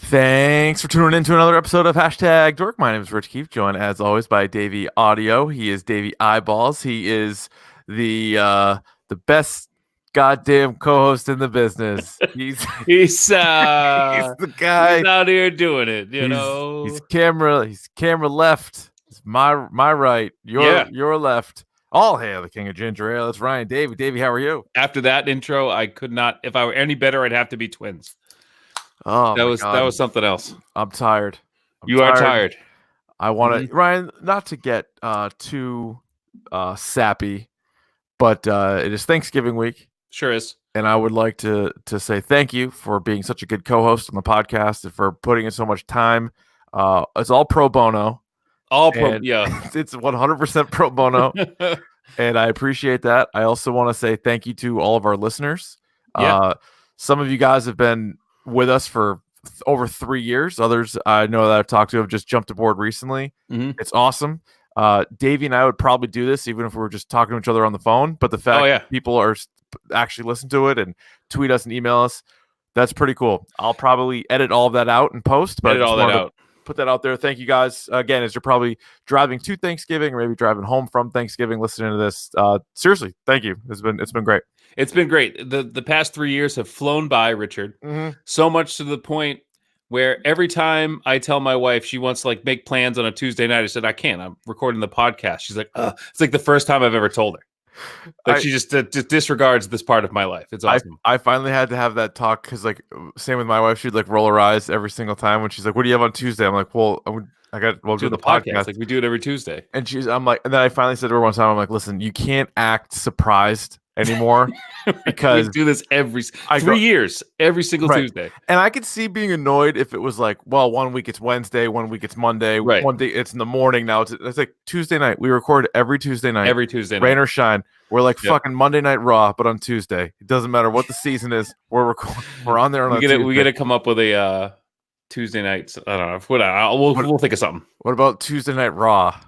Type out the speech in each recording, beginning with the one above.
Thanks for tuning in to another episode of Hashtag Dork. My name is Rich Keefe, joined as always by Davey Audio. He is Davey Eyeballs. He is the best goddamn co-host in the business. He's He's the guy. He's out here doing it, He's camera left. It's my right. Your left. All hail the king of ginger ale. It's Ryan Davey. Davey, how are you? After that intro, I could not. If I were any better, I'd have to be twins. Oh, that was something else. I'm tired. You are tired. I want to, Ryan, not to get too sappy, but it is Thanksgiving week. Sure is. And I would like to say thank you for being such a good co-host on the podcast and for putting in so much time. It's all pro bono. Yeah. It's 100% pro bono. And I appreciate that. I also want to say thank you to all of our listeners. Yeah. Some of you guys have been with us for over 3 years. Others I know that I've talked to have just jumped aboard recently. Mm-hmm. It's awesome. Davey and I would probably do this even if we were just talking to each other on the phone. But the fact that people are actually listen to it and tweet us and email us, that's pretty cool. I'll probably edit all of that out and post, but put that out there. Thank you guys again, as you're probably driving to Thanksgiving or maybe driving home from Thanksgiving listening to this. Seriously, thank you. It's been great. It's been great. The past 3 years have flown by, Richard. Mm-hmm. So much to the point where every time I tell my wife she wants to make plans on a Tuesday night, I said, I can't. I'm recording the podcast. She's like, it's like the first time I've ever told her. She just disregards this part of my life. It's awesome. I finally had to have that talk because, same with my wife. She'd roll her eyes every single time when she's like, "What do you have on Tuesday?" I'm like, "Well, we'll do the podcast. We do it every Tuesday." And and then I finally said to her one time, "I'm like, listen, you can't act surprised anymore because we do this every 3 years, every single Tuesday." And I could see being annoyed if it was well, 1 week it's Wednesday, 1 week it's Monday, right. One day it's in the morning. Now it's like Tuesday night. We record every Tuesday night, rain or shine. We're fucking Monday Night Raw, but on Tuesday. It doesn't matter what the season is. We're on there. We got to come up with a Tuesday nights. I don't know. We'll think of something. What about Tuesday Night Raw?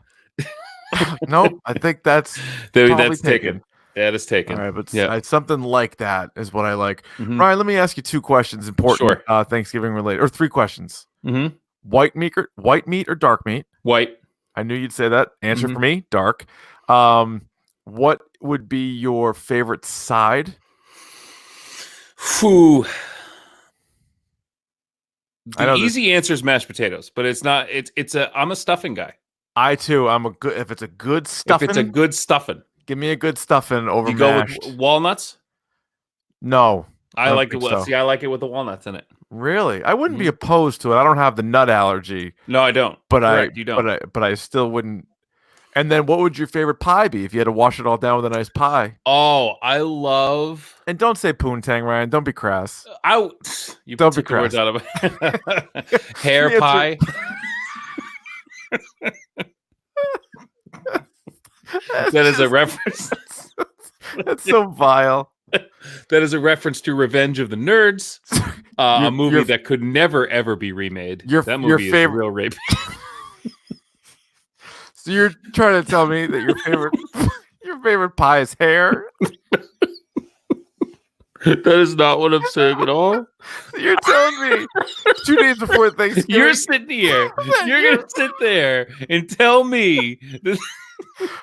Nope. I think that's taken. Yeah, it's taken. All right, but something like that is what I like. Mm-hmm. Ryan, let me ask you 2 questions, important Thanksgiving related, or 3 questions. Mm-hmm. White meat or dark meat? White. I knew you'd say that. Answer for me, dark. What would be your favorite side? The easy answer is mashed potatoes, but it's not. I'm a stuffing guy. I too. If it's a good stuffing. Give me a good stuffing over you mashed. Go with walnuts? No. I like it. See, I like it with the walnuts in it. Really? I wouldn't be opposed to it. I don't have the nut allergy. No, I don't. But you don't. But I still wouldn't. And then what would your favorite pie be if you had to wash it all down with a nice pie? Oh, I love... And don't say poontang, Ryan. Don't be crass. You don't took be crass. The words out of it. Hair pie. That is a reference. That's so vile. That is a reference to Revenge of the Nerds, a movie that could never, ever be remade. That movie is real rape. So you're trying to tell me that your favorite pie is hair? That is not what I'm saying at all. You're telling me 2 days before Thanksgiving. You're sitting here. You're gonna sit there and tell me that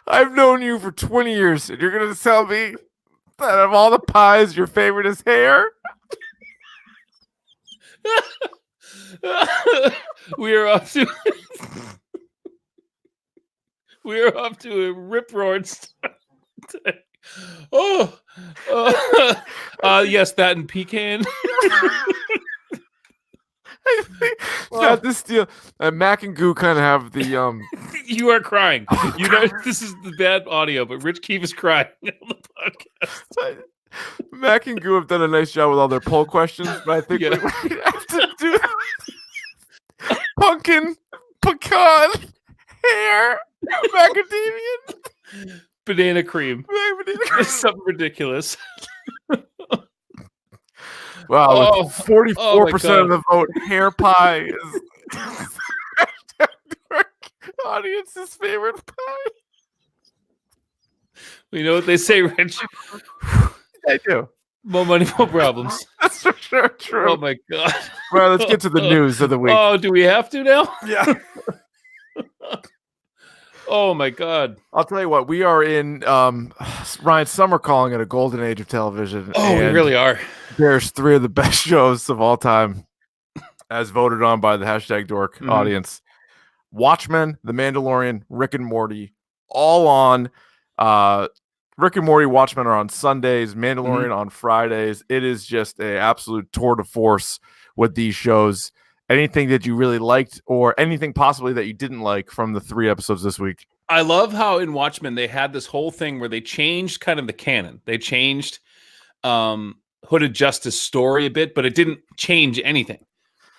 I've known you for 20 years, and you're gonna tell me that of all the pies, your favorite is hair? We are off to a rip-roaring start today. Yes, that and pecan. Not this deal. Mac and Goo kind of have the You are crying. You know this is the bad audio, but Rich Keefe is crying on the podcast. Mac and Goo have done a nice job with all their poll questions, but I think we have to do pumpkin, pecan, hair, macadamia, banana cream. Something ridiculous. Wow, 44% of the vote, hair pie is audience's favorite pie. You know what they say, Rich? I do. More money, more problems. That's for sure true. Oh my God. Well, let's get to the news of the week. Oh, do we have to now? Yeah. Oh my God. I'll tell you what, we are in Ryan, some are calling it a golden age of television. Oh, we really are. There's 3 of the best shows of all time as voted on by the #DORK audience. Watchmen, The Mandalorian, Rick and Morty, all on Rick and Morty, Watchmen are on Sundays, Mandalorian on Fridays. It is just an absolute tour de force with these shows. Anything that you really liked or anything possibly that you didn't like from the 3 episodes this week? I love how in Watchmen they had this whole thing where they changed kind of the canon. They changed Hooded Justice story a bit, but it didn't change anything.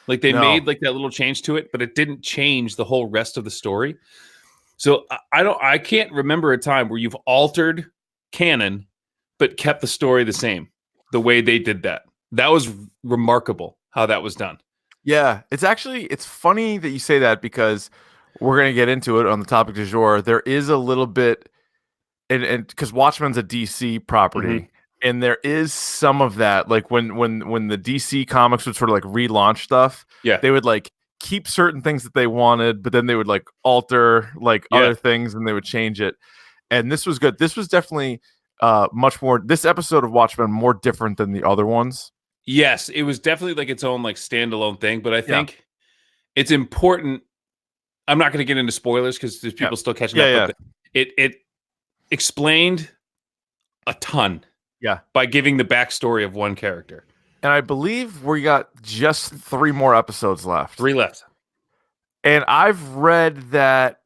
Like they made like that little change to it, but it didn't change the whole rest of the story. So I can't remember a time where you've altered canon but kept the story the same. The way they did that. That was remarkable how that was done. Yeah, it's funny that you say that because we're going to get into it on the topic du jour. There is a little bit, and because Watchmen's a DC property, and there is some of that. Like when the DC comics would sort of like relaunch stuff, they would like keep certain things that they wanted, but then they would like alter like other things and they would change it. And this was good. This was definitely much more. This episode of Watchmen more different than the other ones. Yes, it was definitely like its own like standalone thing, but I think it's important. I'm not going to get into spoilers because there's people still catching up. But it explained a ton. Yeah, by giving the backstory of one character. And I believe we got just 3 more episodes left. 3 left. And I've read that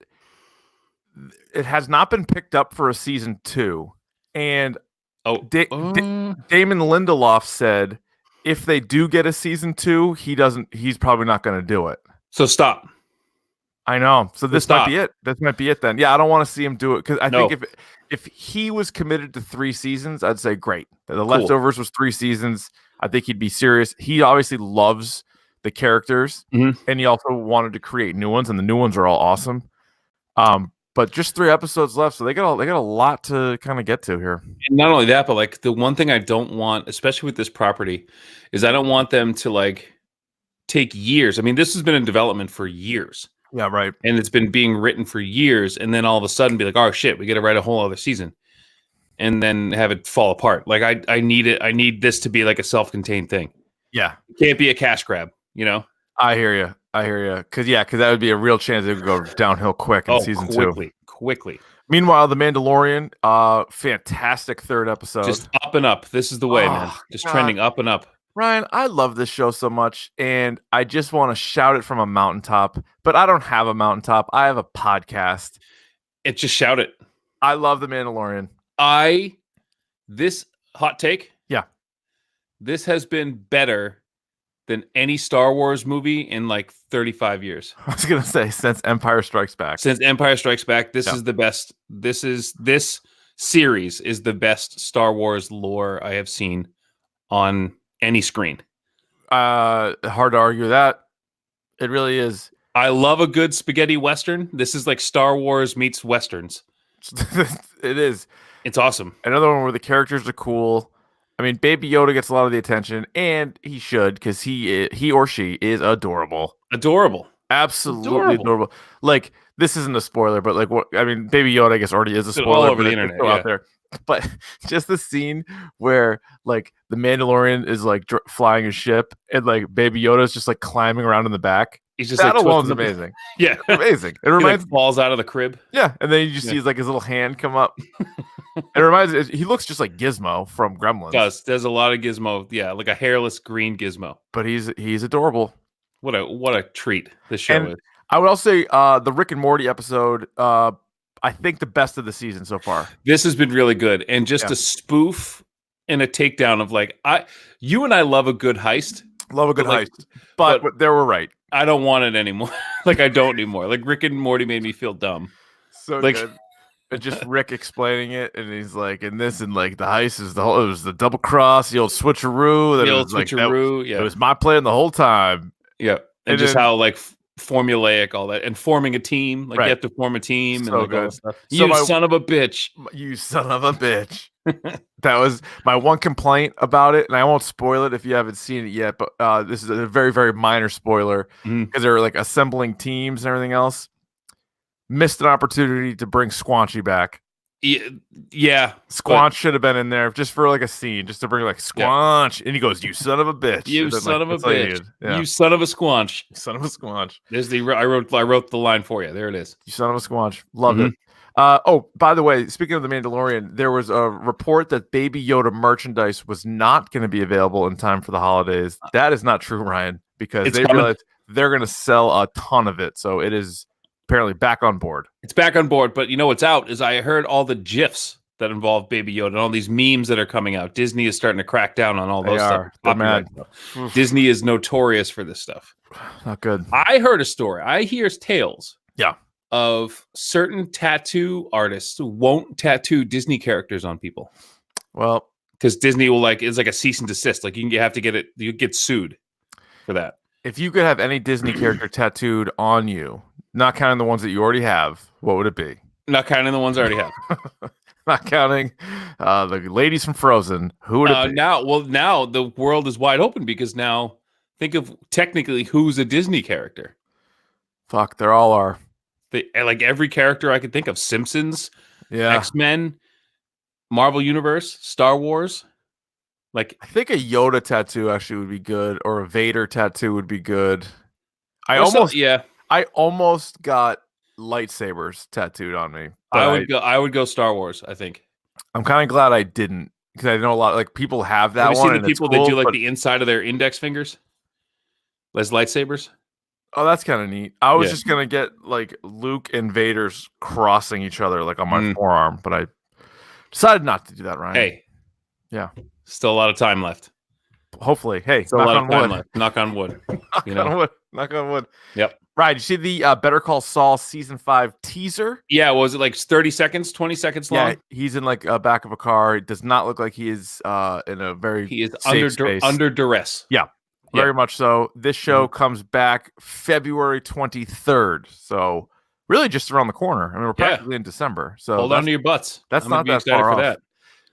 it has not been picked up for a season 2. And Damon Lindelof said if they do get a season 2, he's probably not going to do it. So stop. I know. So this might be it. This might be it then. Yeah, I don't want to see him do it because I think if he was committed to 3 seasons, I'd say great. The Leftovers was 3 seasons. I think he'd be serious. He obviously loves the characters, and he also wanted to create new ones, and the new ones are all awesome. But just 3 episodes left, so they got a lot to kind of get to here. And not only that, but like the one thing I don't want, especially with this property, is I don't want them to like take years. I mean, this has been in development for years. Yeah, right. And it's been being written for years, and then all of a sudden be like, oh shit, we got to write a whole other season, and then have it fall apart. Like I need it. I need this to be like a self-contained thing. Yeah, it can't be a cash grab. You know. I hear you. Because that would be a real chance it could go downhill quick in season 2. Quickly. Meanwhile, The Mandalorian, fantastic 3rd episode. Just up and up. This is the way, man. Just trending up and up. Ryan, I love this show so much, and I just want to shout it from a mountaintop, but I don't have a mountaintop. I have a podcast. Just shout it. I love The Mandalorian. This hot take. Yeah. This has been better than any Star Wars movie in like 35 years. I was going to say since Empire Strikes Back. Since Empire Strikes Back, this is the best. This series is the best Star Wars lore I have seen on any screen. Hard to argue that. It really is. I love a good spaghetti Western. This is like Star Wars meets Westerns. It is. It's awesome. Another one where the characters are cool. I mean, Baby Yoda gets a lot of the attention, and he should because he or she is adorable. Absolutely adorable. Like, this isn't a spoiler, but like, what I mean, Baby Yoda, I guess, already is a spoiler. All over the internet, out there. But just the scene where like the Mandalorian is like flying his ship, and like Baby Yoda is just like climbing around in the back. He's just that like alone's amazing. Yeah, amazing. It reminds he, like, falls out of the crib. Yeah, and then you just see like his little hand come up. It reminds. He looks just like Gizmo from Gremlins. There's a lot of Gizmo. Yeah, like a hairless green Gizmo. But he's adorable. What a treat this show is. I would also say the Rick and Morty episode. I think the best of the season so far. This has been really good, and just a spoof and a takedown of like you and I love a good heist. Love a good heist, but they were right. I don't want it anymore. Like I don't anymore. Like Rick and Morty made me feel dumb. So like, good. And just Rick explaining it, and he's like, and this, and like the heist is it was the double cross, the old switcheroo. The old switcheroo. It was my plan the whole time. Yeah, and just how like formulaic, all that, and forming a team. Like you have to form a team and like all that stuff. So you son of a bitch. You son of a bitch. That was my one complaint about it, and I won't spoil it if you haven't seen it yet, but this is a very, very minor spoiler because they're like assembling teams and everything else. Missed an opportunity to bring Squanchy back. Yeah. Squanch should have been in there just for like a scene, just to bring like Squanch. And he goes, "You son of a bitch. You son of a bitch. You son of a Squanch. You son of a Squanch." There's I wrote the line for you. There it is. You son of a Squanch. Loved it. Oh, by the way, speaking of the Mandalorian, there was a report that Baby Yoda merchandise was not going to be available in time for the holidays. That is not true, Ryan, because they realized they're going to sell a ton of it. So it is apparently back on board. It's back on board, but you know what's out is I heard all the GIFs that involve Baby Yoda and all these memes that are coming out. Disney is starting to crack down on all those stuff. Disney is notorious for this stuff. Not good. I heard a story. I hear tales. Yeah. Of certain tattoo artists who won't tattoo Disney characters on people. Well, because Disney will it's like a cease and desist. Like you have to get it. You get sued for that. If you could have any Disney character tattooed on you, not counting the ones that you already have, what would it be? Not counting the ones I already have. Not counting the ladies from Frozen. Who would it be? Now the world is wide open because now think of technically who's a Disney character. Fuck, they all are. Like every character I could think of: Simpsons, yeah, X-Men, Marvel Universe, Star Wars. Like I think a Yoda tattoo actually would be good, or a Vader tattoo would be good. I almost got lightsabers tattooed on me. I would go Star Wars. I think. I'm kind of glad I didn't because I know a lot. Like people have that one. Have you seen the people that do like the inside of their index fingers as lightsabers? Oh, that's kind of neat. I was just gonna get like Luke and Vader's crossing each other like on my forearm, but I decided not to do that, Ryan. Hey, yeah, still a lot of time left. Hopefully, hey, still a lot of time left. Knock on wood. Knock on wood. Yep. Right. You see the Better Call Saul season 5 teaser? Yeah. Was it like 30 seconds, 20 seconds long? Yeah. He's in like back of a car. It does not look like he is in a very he is safe under duress. Yeah. Very much so. This show comes back February 23rd. So really just around the corner. I mean, we're practically in December. So hold on to your butts. That's not that far off. That.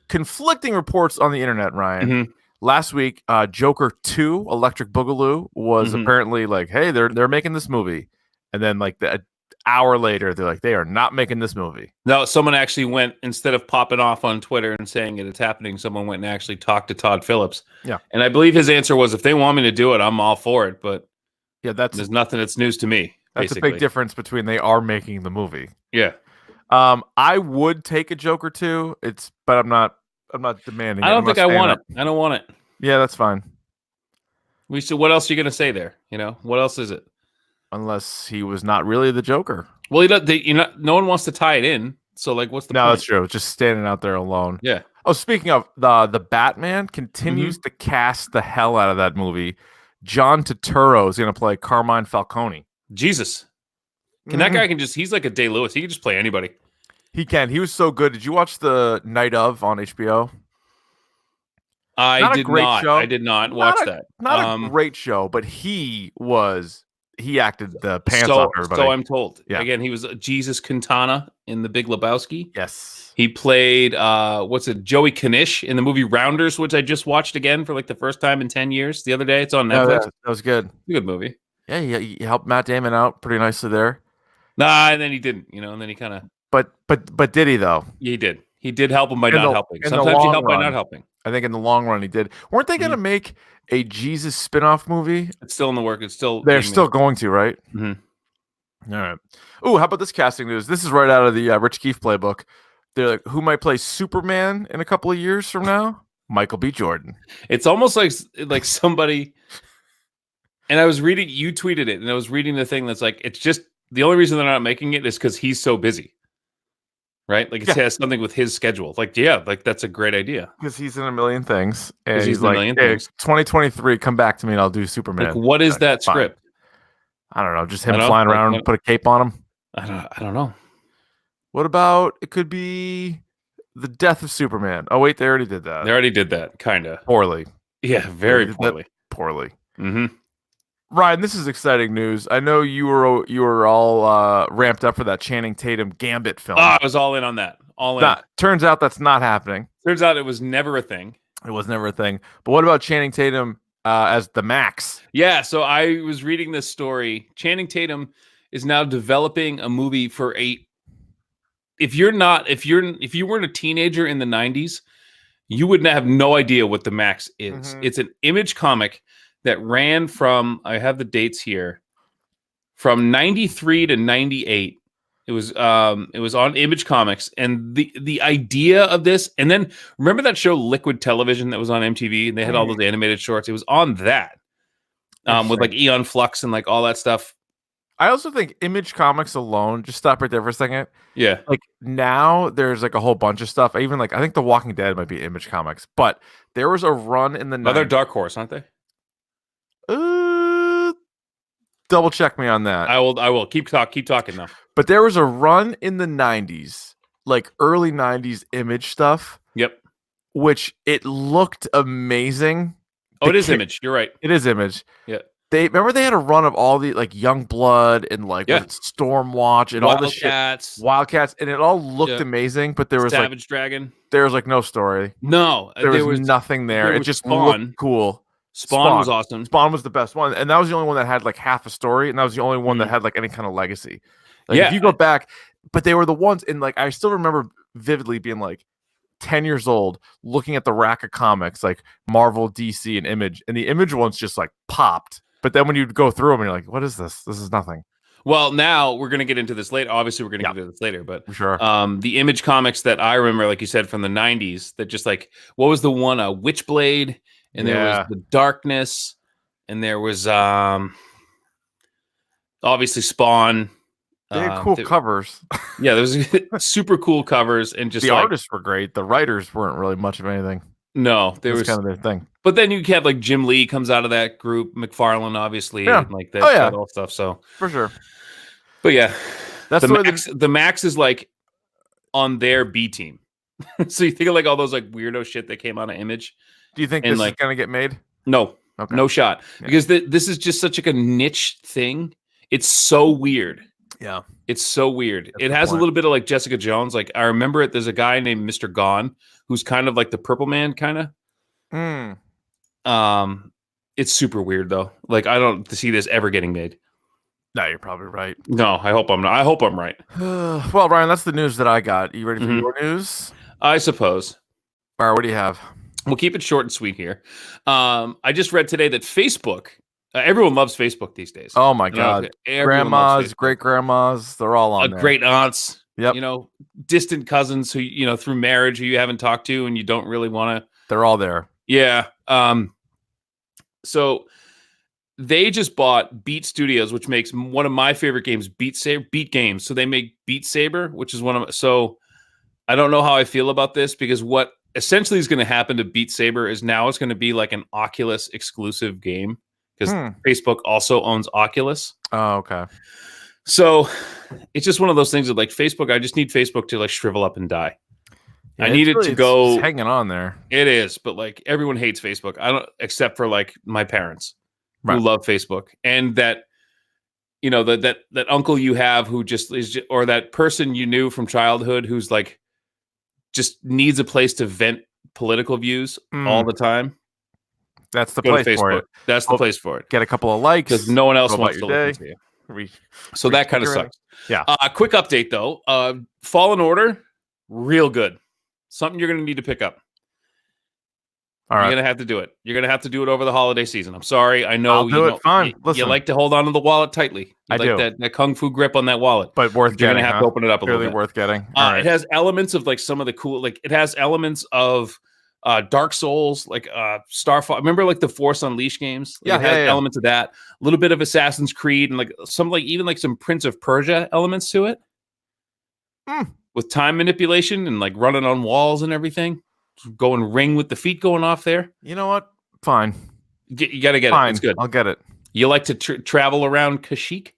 Conflicting reports on the internet, Ryan. Last week, Joker 2, Electric Boogaloo, was apparently like, hey, they're making this movie. And then like an hour later, they're like, they are not making this movie. No, someone actually went, instead of popping off on Twitter and saying it's happening, someone went and actually talked to Todd Phillips. Yeah. And I believe his answer was, if they want me to do it, I'm all for it. But yeah, there's nothing that's news to me. That's basically a big difference between they are making the movie. Yeah. I would take a Joker 2. But I'm not demanding I don't think I want it. I don't want it. Yeah, that's fine. So what else are you going to say there? You know, what else is it? Unless he was not really the Joker. Well, no one wants to tie it in. So, like, what's the point? No, that's true. Just standing out there alone. Yeah. Oh, speaking of, the Batman continues to cast the hell out of that movie. John Turturro is going to play Carmine Falcone. Jesus. That guy he's like a Day-Lewis. He can just play anybody. He can. He was so good. Did you watch the Night Of on HBO? I did not watch that. Not a great show, but he acted the pants off everybody. So I'm told. Yeah. Again, he was Jesus Quintana in The Big Lebowski. Yes. He played Joey Knish in the movie Rounders, which I just watched again for like the first time in 10 years the other day. It's on Netflix. That was good. It's a good movie. Yeah, he helped Matt Damon out pretty nicely there. Nah, and then he didn't, and then he kind of. But did he though? Yeah, he did. He did help him by not helping. Sometimes you help by not helping. I think in the long run he did. Weren't they going to make a Jesus spin-off movie? It's still in the work. They're still going to, right? Mm-hmm. All right. Ooh, how about this casting news? This is right out of the Rich Keefe playbook. They're like, who might play Superman in a couple of years from now? Michael B. Jordan. It's almost like somebody. And I was reading, you tweeted it, and I was reading the thing that's like, it's just the only reason they're not making it is because he's so busy. Right? Like it has something with his schedule. Like, yeah, like that's a great idea. Because he's in a million things. And he's like, hey, 2023, come back to me and I'll do Superman. Like, what is that script? I don't know. Just him flying around and put a cape on him. I don't know. What about it could be the death of Superman? Oh, wait, they already did that. They already did that, kind of. Poorly. Yeah, very poorly. Poorly. Mm-hmm. Ryan, this is exciting news. I know you were all ramped up for that Channing Tatum Gambit film. I was all in on that. All in. Turns out that's not happening. Turns out it was never a thing. It was never a thing. But what about Channing Tatum as the Max? Yeah, so I was reading this story. Channing Tatum is now developing a movie for if you weren't a teenager in the 90s, you would have no idea what the Max is. Mm-hmm. It's an Image comic that ran from, I have the dates here, from 93 to 98. It was on Image Comics, and the idea of this, and then remember that show Liquid Television that was on MTV, and they had all those animated shorts. It was on that, with like Eon Flux and like all that stuff. I also think Image Comics alone, just stop right there for a second. Yeah, like now there's like a whole bunch of stuff. I think The Walking Dead might be Image Comics, but there was a run in the. They're Dark Horse, aren't they? Double check me on that. I will keep talking though. But there was a run in the 90s, like early 90s Image stuff. Yep. Which it looked amazing. Oh, it is Image. You're right. It is Image. Yeah. They had a run of all the like Youngblood and like Stormwatch and all this shit. Wildcats, and it all looked amazing, but there was Savage Dragon. There was like no story. No, there was nothing there. It just looked cool. Spawn was awesome. Spawn was the best one, and that was the only one that had like half a story, and that was the only one that had like any kind of legacy. Like if you go back, but they were the ones, and like I still remember vividly being like 10 years old, looking at the rack of comics like Marvel, DC, and Image, and the Image ones just like popped. But then when you go through them, and you're like, "What is this? This is nothing." Well, now we're going to get into this later. Obviously, we're going to get into this later, but sure. The Image comics that I remember, like you said, from the 90s, that just like, what was the one? Witchblade, and there was the Darkness, and there was obviously Spawn. They had cool covers. Yeah, there was super cool covers, and just the artists were great. The writers weren't really much of anything. No, there was kind of their thing. But then you had like Jim Lee comes out of that group, McFarlane, obviously, and like that all stuff. So for sure. But yeah, that's the Max is like on their B team. So you think of like all those like weirdo shit that came out of Image. Do you think this is gonna get made? No, no shot. Yeah. Because this is just such like a niche thing. It's so weird. Yeah, it's so weird. It has a little bit of like Jessica Jones. Like I remember it. There's a guy named Mr. Gone who's kind of like the Purple Man, kind of. It's super weird though. Like I don't see this ever getting made. No, you're probably right. No, I hope I'm not. I hope I'm right. Well, Ryan, that's the news that I got. You ready for your news? I suppose. All right, what do you have? We'll keep it short and sweet here. I just read today that Facebook. Everyone loves Facebook these days. Oh my God! Grandmas, great grandmas, they're all on there. Great aunts. Yep. You know, distant cousins who through marriage who you haven't talked to and you don't really want to. They're all there. Yeah. So they just bought Beat Studios, which makes one of my favorite games, Beat Games. So they make Beat Saber, which is So I don't know how I feel about this because what essentially is going to happen to Beat Saber is now it's going to be like an Oculus exclusive game because Facebook also owns Oculus. Oh, okay. So it's just one of those things that like Facebook, I just need Facebook to like shrivel up and die. Yeah, I need it to go. It's hanging on there. It is, but like everyone hates Facebook. I don't, except for like my parents who love Facebook, and that that uncle you have who or that person you knew from childhood who's like just needs a place to vent political views all the time. That's the place for it. That's the place for it. Get a couple of likes because no one else wants to listen to you. So that kind of sucks. Yeah. Quick update though. Fallen Order, real good. Something you're going to need to pick up. All right. You're going to have to do it. You're going to have to do it over the holiday season. I'm sorry. I know I'll do it. Fine. You like to hold on to the wallet tightly. I do. That kung fu grip on that wallet. But worth getting. You're going to have to open it up a little bit. Really worth getting. It has elements of like some of the cool, like it has elements of Dark Souls, like Starfall. Remember like the Force Unleashed games? Like, it has elements of that. A little bit of Assassin's Creed and like some like even like some Prince of Persia elements to it. With time manipulation and like running on walls and everything. Going ring with the feet going off there. You know what? Fine. You got to get it. It's good. I'll get it. You like to travel around Kashyyyk?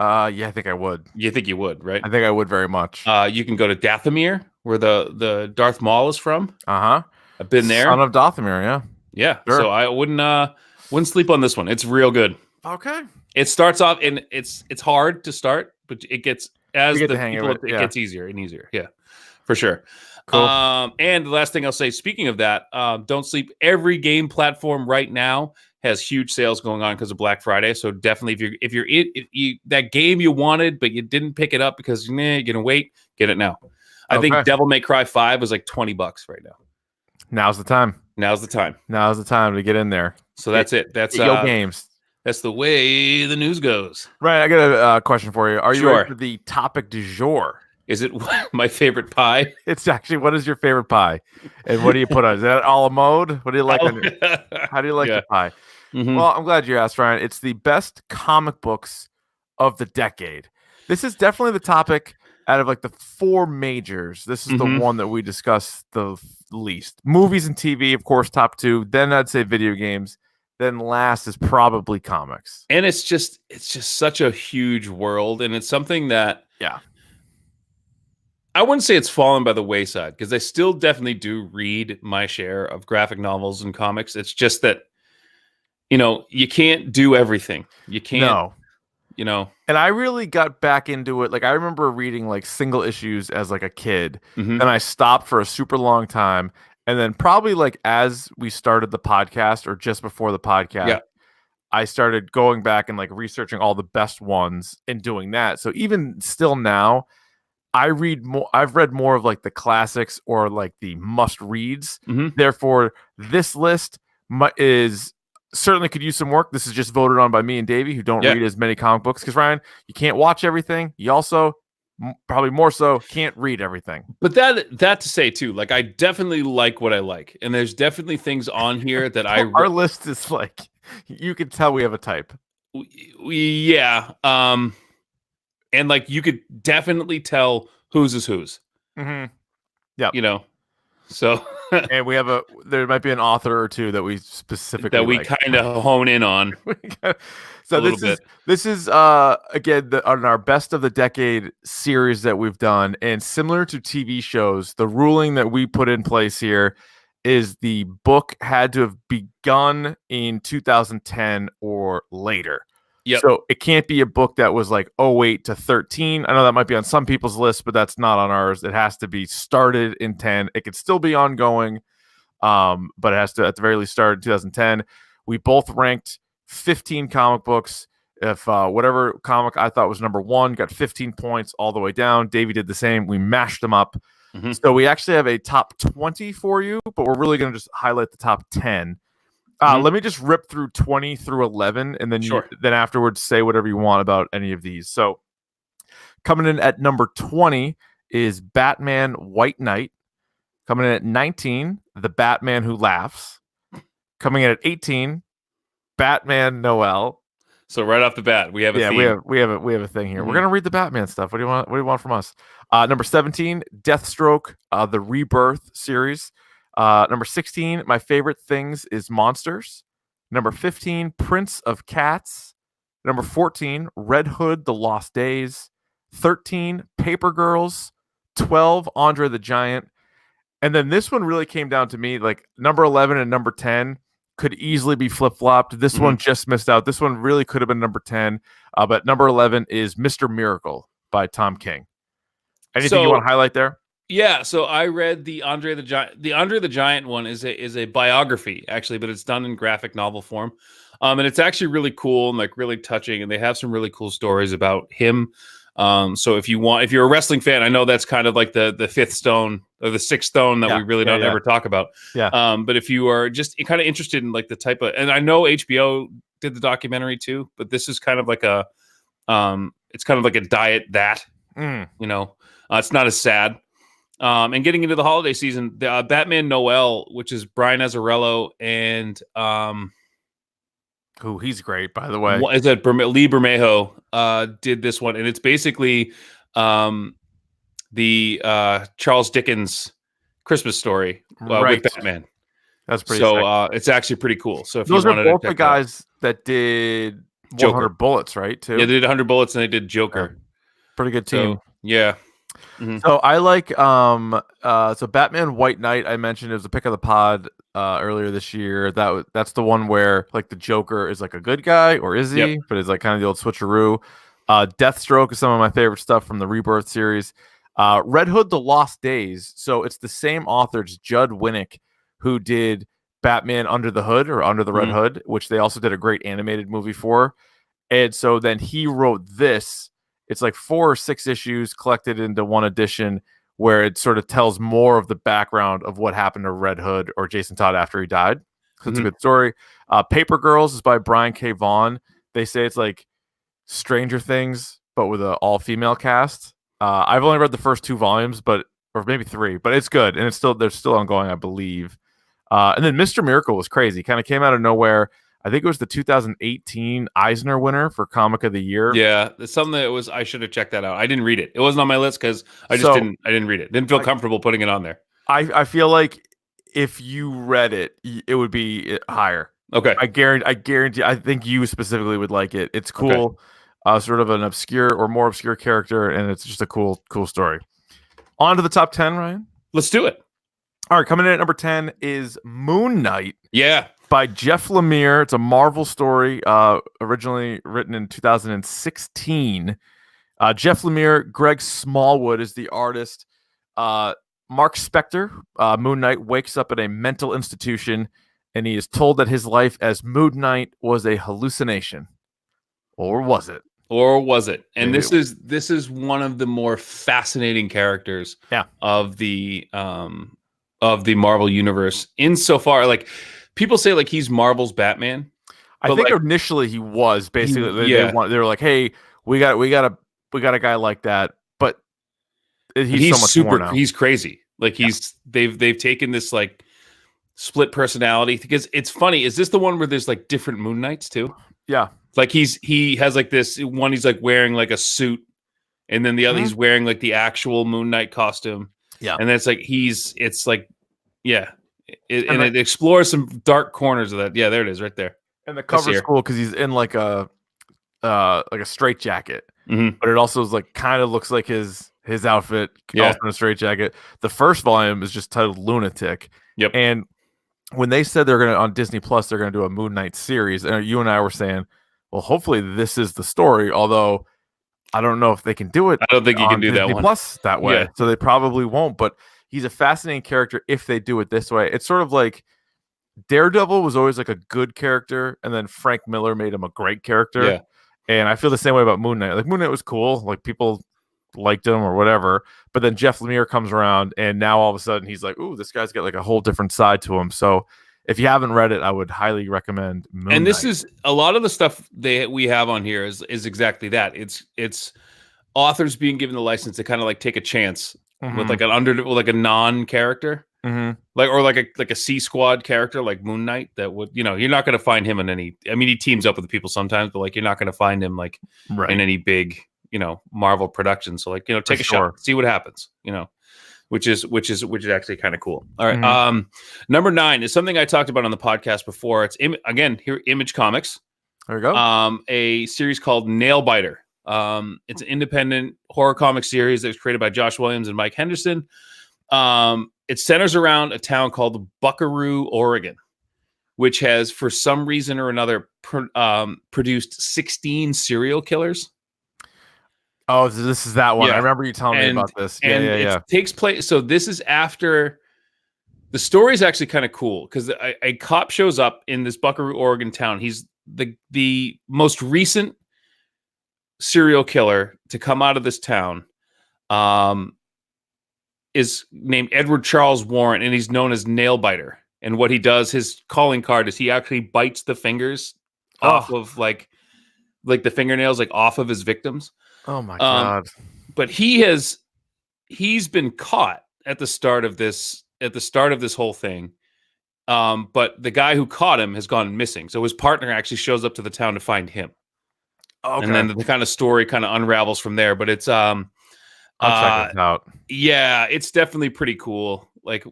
Yeah, I think I would. You think you would, right? I think I would very much. You can go to Dathomir, where the Darth Maul is from. I've been there. Son of Dathomir, yeah. Yeah. Sure. So I wouldn't sleep on this one. It's real good. Okay. It starts off and it's hard to start, but it gets it gets easier and easier. Yeah, for sure. Cool. And the last thing I'll say, speaking of that, don't sleep. Every game platform right now has huge sales going on because of Black Friday. So definitely, if you're that game you wanted but you didn't pick it up because you're gonna wait, get it now. I think Devil May Cry 5 was like $20 right now. Now's the time. Now's the time. Now's the time to get in there. So that's it. That's your games. That's the way the news goes. Ryan, I got a question for you. Are you ready for the topic du jour? Is it my favorite pie? It's actually, what is your favorite pie? And what do you put on? Is that a la mode? What do you like on your, how do you like your pie? Mm-hmm. Well, I'm glad you asked, Ryan. It's the best comic books of the decade. This is definitely the topic out of like the 4 majors. This is the one that we discuss the least. Movies and TV, of course, top 2. Then I'd say video games. Then last is probably comics. And it's just such a huge world. And it's something that, I wouldn't say it's fallen by the wayside because I still definitely do read my share of graphic novels and comics. It's just that, you can't do everything. You can't, And I really got back into it. Like, I remember reading like single issues as like a kid, and I stopped for a super long time. And then probably like as we started the podcast or just before the podcast, I started going back and like researching all the best ones and doing that. So even still now, I've read more of like the classics or like the must reads. Therefore, this list is certainly could use some work. This is just voted on by me and Davey, who don't read as many comic books. Because Ryan, you can't watch everything. You also probably more so can't read everything. But that to say too, like I definitely like what I like, and there's definitely things on here that our list is like, you can tell we have a type. And like you could definitely tell whose is whose. Yeah, so and there might be an author or two that we specifically that we kind of hone in on. So this is again on our best of the decade series that we've done, and similar to TV shows, the ruling that we put in place here is the book had to have begun in 2010 or later. So it can't be a book that was like 08 to 13. I know that might be on some people's list, but that's not on ours. It has to be started in 10. It could still be ongoing, but it has to at the very least start in 2010. We both ranked 15 comic books. If whatever comic I thought was number 1 got 15 points all the way down, Davey did the same. We mashed them up. So we actually have a top 20 for you, but we're really going to just highlight the top 10. Let me just rip through 20 through 11, and then then afterwards say whatever you want about any of these. So coming in at number 20 is Batman White Knight. Coming in at 19, The Batman Who Laughs. Coming in at 18, Batman Noel. So right off the bat, we have a theme. we have a thing here. We're gonna read the Batman stuff. What do you want? What do you want from us? Number 17, Deathstroke, the Rebirth series. Number 16, My Favorite Things is Monsters. Number 15, Prince of Cats. Number 14, Red Hood, The Lost Days. 13, Paper Girls. 12, Andre the Giant. And then this one really came down to me. Like number 11 and number 10 could easily be flip-flopped. This one just missed out. This one really could have been number 10. But number 11 is Mr. Miracle by Tom King. Anything you want to highlight there? Yeah, so I read the Andre the Giant. The Andre the Giant one is a biography, actually, but it's done in graphic novel form. And it's actually really cool and like really touching, and they have some really cool stories about him. So if you're a wrestling fan, I know that's kind of like the fifth stone or the sixth stone that we really don't ever talk about. But if you are just kind of interested in like the type of, and I know HBO did the documentary too, but this is kind of like it's kind of like a diet that, it's not as sad. And getting into the holiday season, the Batman Noel, which is Brian Azzarello and he's great, by the way. Is that Lee Bermejo did this one, and it's basically the Charles Dickens Christmas story with Batman. That's pretty. So it's actually pretty cool. So if those you are both the guys that did 100 Bullets, right? Too. Yeah, they did 100 Bullets and they did Joker. Pretty good team. So, So I like so Batman White Knight, I mentioned, it was a pick of the pod. earlier this year. That's the one where like the Joker is like a good guy, or is he? Yep. But it's like kind of the old switcheroo. Deathstroke is some of my favorite stuff from the Rebirth series. Red Hood: The Lost Days. So it's the same author, it's Judd Winnick, who did Batman Under the Hood or Under the Red Hood, which they also did a great animated movie for. And so then he wrote this. It's like 4 or 6 issues collected into one edition, where it sort of tells more of the background of what happened to Red Hood or Jason Todd after he died. So it's a good story. Paper Girls is by Brian K. Vaughan. They say it's like Stranger Things, but with an all-female cast. I've only read the first 2 volumes, or maybe 3, but it's good, and they're still ongoing, I believe. And then Mr. Miracle was crazy. Kind of came out of nowhere. I think it was the 2018 Eisner winner for Comic of the Year. Yeah, it's something that I should have checked that out. I didn't read it. It wasn't on my list because I didn't read it. Didn't feel comfortable putting it on there. I feel like if you read it, it would be higher. Okay. I guarantee. I think you specifically would like it. It's cool. Okay. Sort of an obscure or more obscure character, and it's just a cool story. On to the top 10, Ryan. Let's do it. All right, coming in at number 10 is Moon Knight. Yeah. By Jeff Lemire. It's a Marvel story, originally written in 2016. Jeff Lemire, Greg Smallwood is the artist. Mark Spector, Moon Knight, wakes up at a mental institution, and he is told that his life as Moon Knight was a hallucination. Or was it? And maybe this is one of the more fascinating characters of the Marvel universe. Insofar, like, people say like he's Marvel's Batman. I think like, initially he was basically they were like, hey, we got a guy like that, but he's so much super more now. He's crazy. Like they've taken this like split personality, because it's funny. Is this the one where there's like different Moon Knights too? Yeah. Like he has like this one, he's like wearing like a suit, and then the other he's wearing like the actual Moon Knight costume. Yeah. And then it's like it explores some dark corners of that. Yeah, there it is, right there. And the cover's cool because he's in like a straitjacket, but it also is like kind of looks like his outfit, also in a straitjacket. The first volume is just titled Lunatic. Yep. And when they said they're gonna on Disney Plus, they're gonna do a Moon Knight series, and you and I were saying, well, hopefully this is the story. Although I don't know if they can do it. I don't think you can do Disney that one Plus that way, so they probably won't. But he's a fascinating character if they do it this way. It's sort of like Daredevil was always like a good character, and then Frank Miller made him a great character. Yeah. And I feel the same way about Moon Knight. Like Moon Knight was cool, like people liked him or whatever. But then Jeff Lemire comes around, and now all of a sudden he's like, "Ooh, this guy's got like a whole different side to him." So if you haven't read it, I would highly recommend Moon Knight. And this is a lot of the stuff we have on here is exactly that. It's authors being given the license to kind of like take a chance with like a non-character, like a C Squad character like Moon Knight that would, you're not going to find him in any. I mean, he teams up with people sometimes, but like you're not going to find him like in any big Marvel production. So like take a shot, see what happens. Which is actually kind of cool. All right, number 9 is something I talked about on the podcast before. It's Image Comics. There you go. A series called Nailbiter. It's an independent horror comic series that was created by Josh Williams and Mike Henderson. It centers around a town called Buckaroo, Oregon, which has, for some reason or another, produced 16 serial killers. Oh, this is that one. I remember you telling me about this. It takes place. So this is after. The story is actually kind of cool because a cop shows up in this Buckaroo, Oregon town. He's the most recent serial killer to come out of this town. Is named Edward Charles Warren, and he's known as Nailbiter. And what he does, his calling card is he actually bites the fingers off of like the fingernails, like off of his victims. Oh my God. But he's been caught at the start of this whole thing. But the guy who caught him has gone missing. So his partner actually shows up to the town to find him. Okay. And then the kind of story kind of unravels from there. But it's I'll check it out. Yeah, it's definitely pretty cool. Like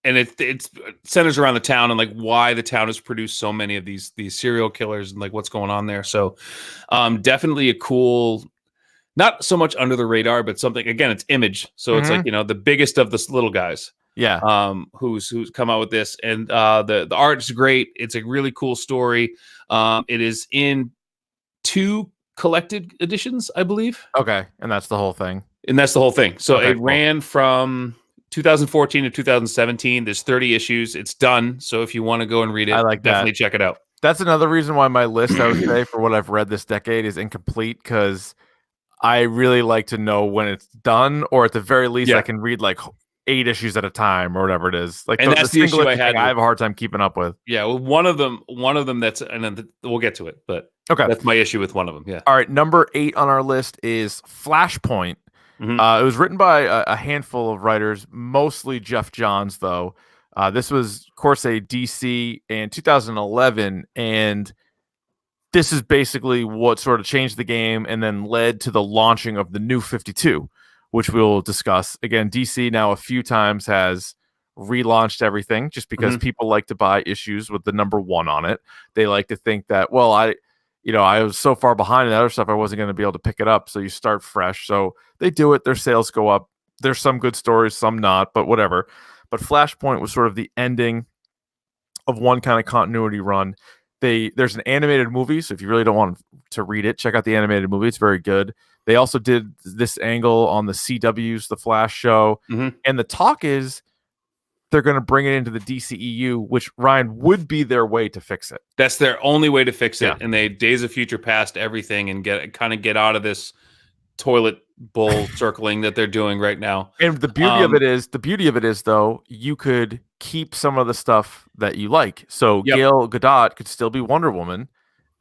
and it centers around the town and like why the town has produced so many of these serial killers and like what's going on there. So definitely a cool, not so much under the radar, but something, again, it's Image. So it's like, the biggest of the little guys. who's come out with this, and the art's great. It's a really cool story. It is in 2 collected editions, I believe. Okay, and that's the whole thing. So it ran from 2014 to 2017. There's 30 issues. It's done. So if you want to go and read it, definitely check it out. That's another reason why my list, I would say, for what I've read this decade is incomplete, because I really like to know when it's done, or at the very least, I can read like 8 issues at a time or whatever it is. Like, and that's the issue I had. I have a hard time keeping up with. Yeah, well, one of them. That's, and then we'll get to it, but that's my issue with one of them. Yeah. All right, number 8 on our list is Flashpoint. It was written by a handful of writers, mostly Jeff Johns, though. This was, of course, a DC in 2011, and this is basically what sort of changed the game and then led to the launching of the New 52, which we'll discuss. Again, DC now a few times has relaunched everything just because people like to buy issues with the number 1 on it. They like to think that, well, I was so far behind in the other stuff, I wasn't going to be able to pick it up. So you start fresh. So they do it. Their sales go up. There's some good stories, some not, but whatever. But Flashpoint was sort of the ending of one kind of continuity run. There's an animated movie, so if you really don't want to read it, check out the animated movie. It's very good. They also did this angle on the CW's The Flash show. And the talk is they're going to bring it into the DCEU, which, Ryan, would be their way to fix it. That's their only way to fix it. And they Days of Future Past everything and get out of this toilet bowl circling that they're doing right now. And the beauty of it is, though, you could keep some of the stuff that you like. So Gal Gadot could still be Wonder Woman,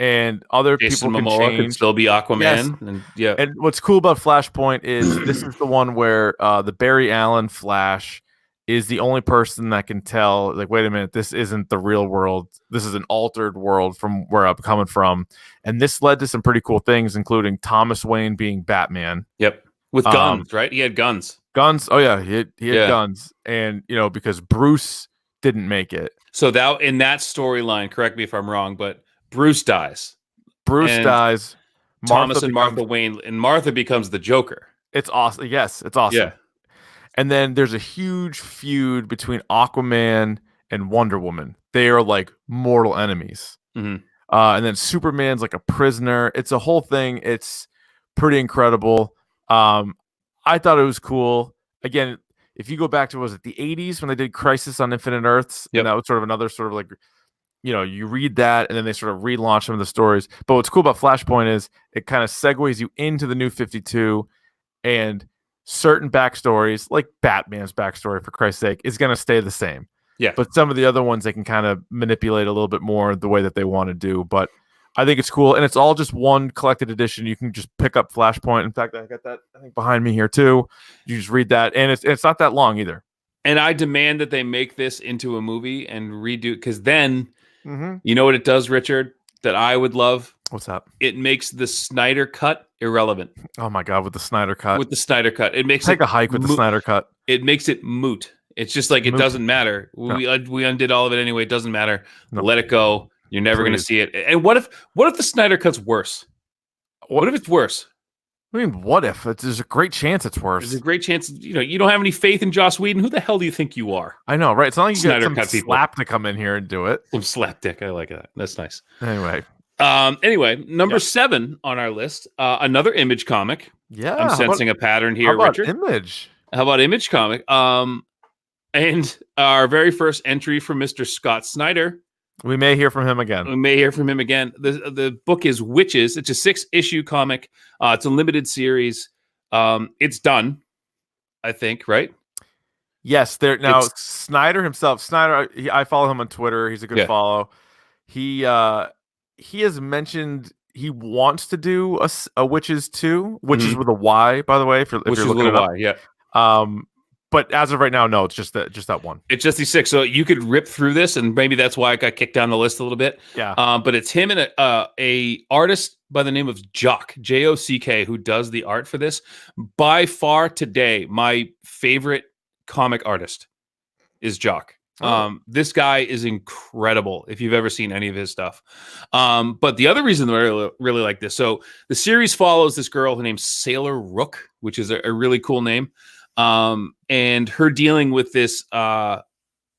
and other Jason people Momoa could still be Aquaman. Yes. And what's cool about Flashpoint is this is the one where the Barry Allen Flash is the only person that can tell, like, wait a minute, this isn't the real world. This is an altered world from where I'm coming from. And this led to some pretty cool things, including Thomas Wayne being Batman. Yep. With guns, right? He had guns. Guns. Oh, yeah. He had guns. And, because Bruce didn't make it. So that in that storyline, correct me if I'm wrong, but Bruce dies. Dies. Thomas and Martha Wayne, and Martha becomes the Joker. It's awesome. Yes, it's awesome. Yeah. And then there's a huge feud between Aquaman and Wonder Woman. They are like mortal enemies. And then Superman's like a prisoner. It's a whole thing. It's pretty incredible. I thought it was cool. Again, if you go back to, was it the 80s when they did Crisis on Infinite Earths? And that was sort of another sort of like, you read that and then they sort of relaunch some of the stories. But what's cool about Flashpoint is it kind of segues you into the New 52, and certain backstories, like Batman's backstory, for Christ's sake, is going to stay the same. Yeah. But some of the other ones, they can kind of manipulate a little bit more the way that they want to do. But I think it's cool. And it's all just one collected edition. You can just pick up Flashpoint. In fact, I got that, I think, behind me here too. You just read that. And it's not that long either. And I demand that they make this into a movie and redo, because then, you know what it does, Richard, that I would love? What's that? It makes the Snyder Cut irrelevent. Oh my God, with the Snyder Cut. It makes Take a hike with the Snyder Cut. It makes it moot. It's just like, it doesn't matter. No. We undid all of it anyway. It doesn't matter. No. Let it go. You're never going to see it. And what if the Snyder Cut's worse? What if it's worse? I mean, what if? There's a great chance it's worse. There's a great chance. You don't have any faith in Joss Whedon. Who the hell do you think you are? I know, right? It's not like you got some slap to come in here and do it. Some slapdick. I like that. That's nice. Anyway, number 7 on our list, another Image comic. Yeah, I'm sensing a pattern here, Richard. Image? How about Image comic? And our very first entry from Mr. Scott Snyder. We may hear from him again. The book is Witches. It's a 6-issue comic. It's a limited series. It's done, I think, right? Yes. Snyder himself. I follow him on Twitter. He's a good follow. He has mentioned he wants to do a Witches 2, Witches with a Y, by the way. If you're looking it up. Yeah. But as of right now, no, it's just that one. It's just these 6. So you could rip through this, and maybe that's why I got kicked down the list a little bit. Yeah. But it's him and a artist by the name of Jock, Jock, who does the art for this. By far today, my favorite comic artist is Jock. This guy is incredible if you've ever seen any of his stuff. But the other reason that I really like this, so the series follows this girl, her name's Sailor Rook, which is a really cool name. And her dealing with this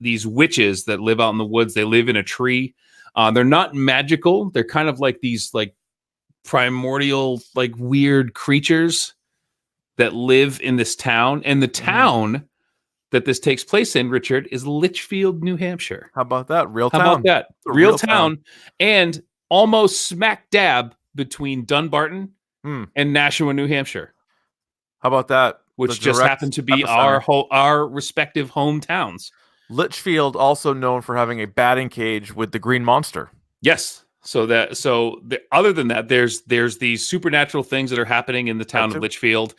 these witches that live out in the woods. They live in a tree. They're not magical. They're kind of like these like primordial, like weird creatures that live in this town. And the town that this takes place in, Richard, is Litchfield, New Hampshire. How about that? Real How town. about that? Real town. And almost smack dab between Dunbarton and Nashua, New Hampshire. How about that? Which just happen to be our respective hometowns. Litchfield, also known for having a batting cage with the Green Monster. Yes. Other than that, there's these supernatural things that are happening in the town of Litchfield,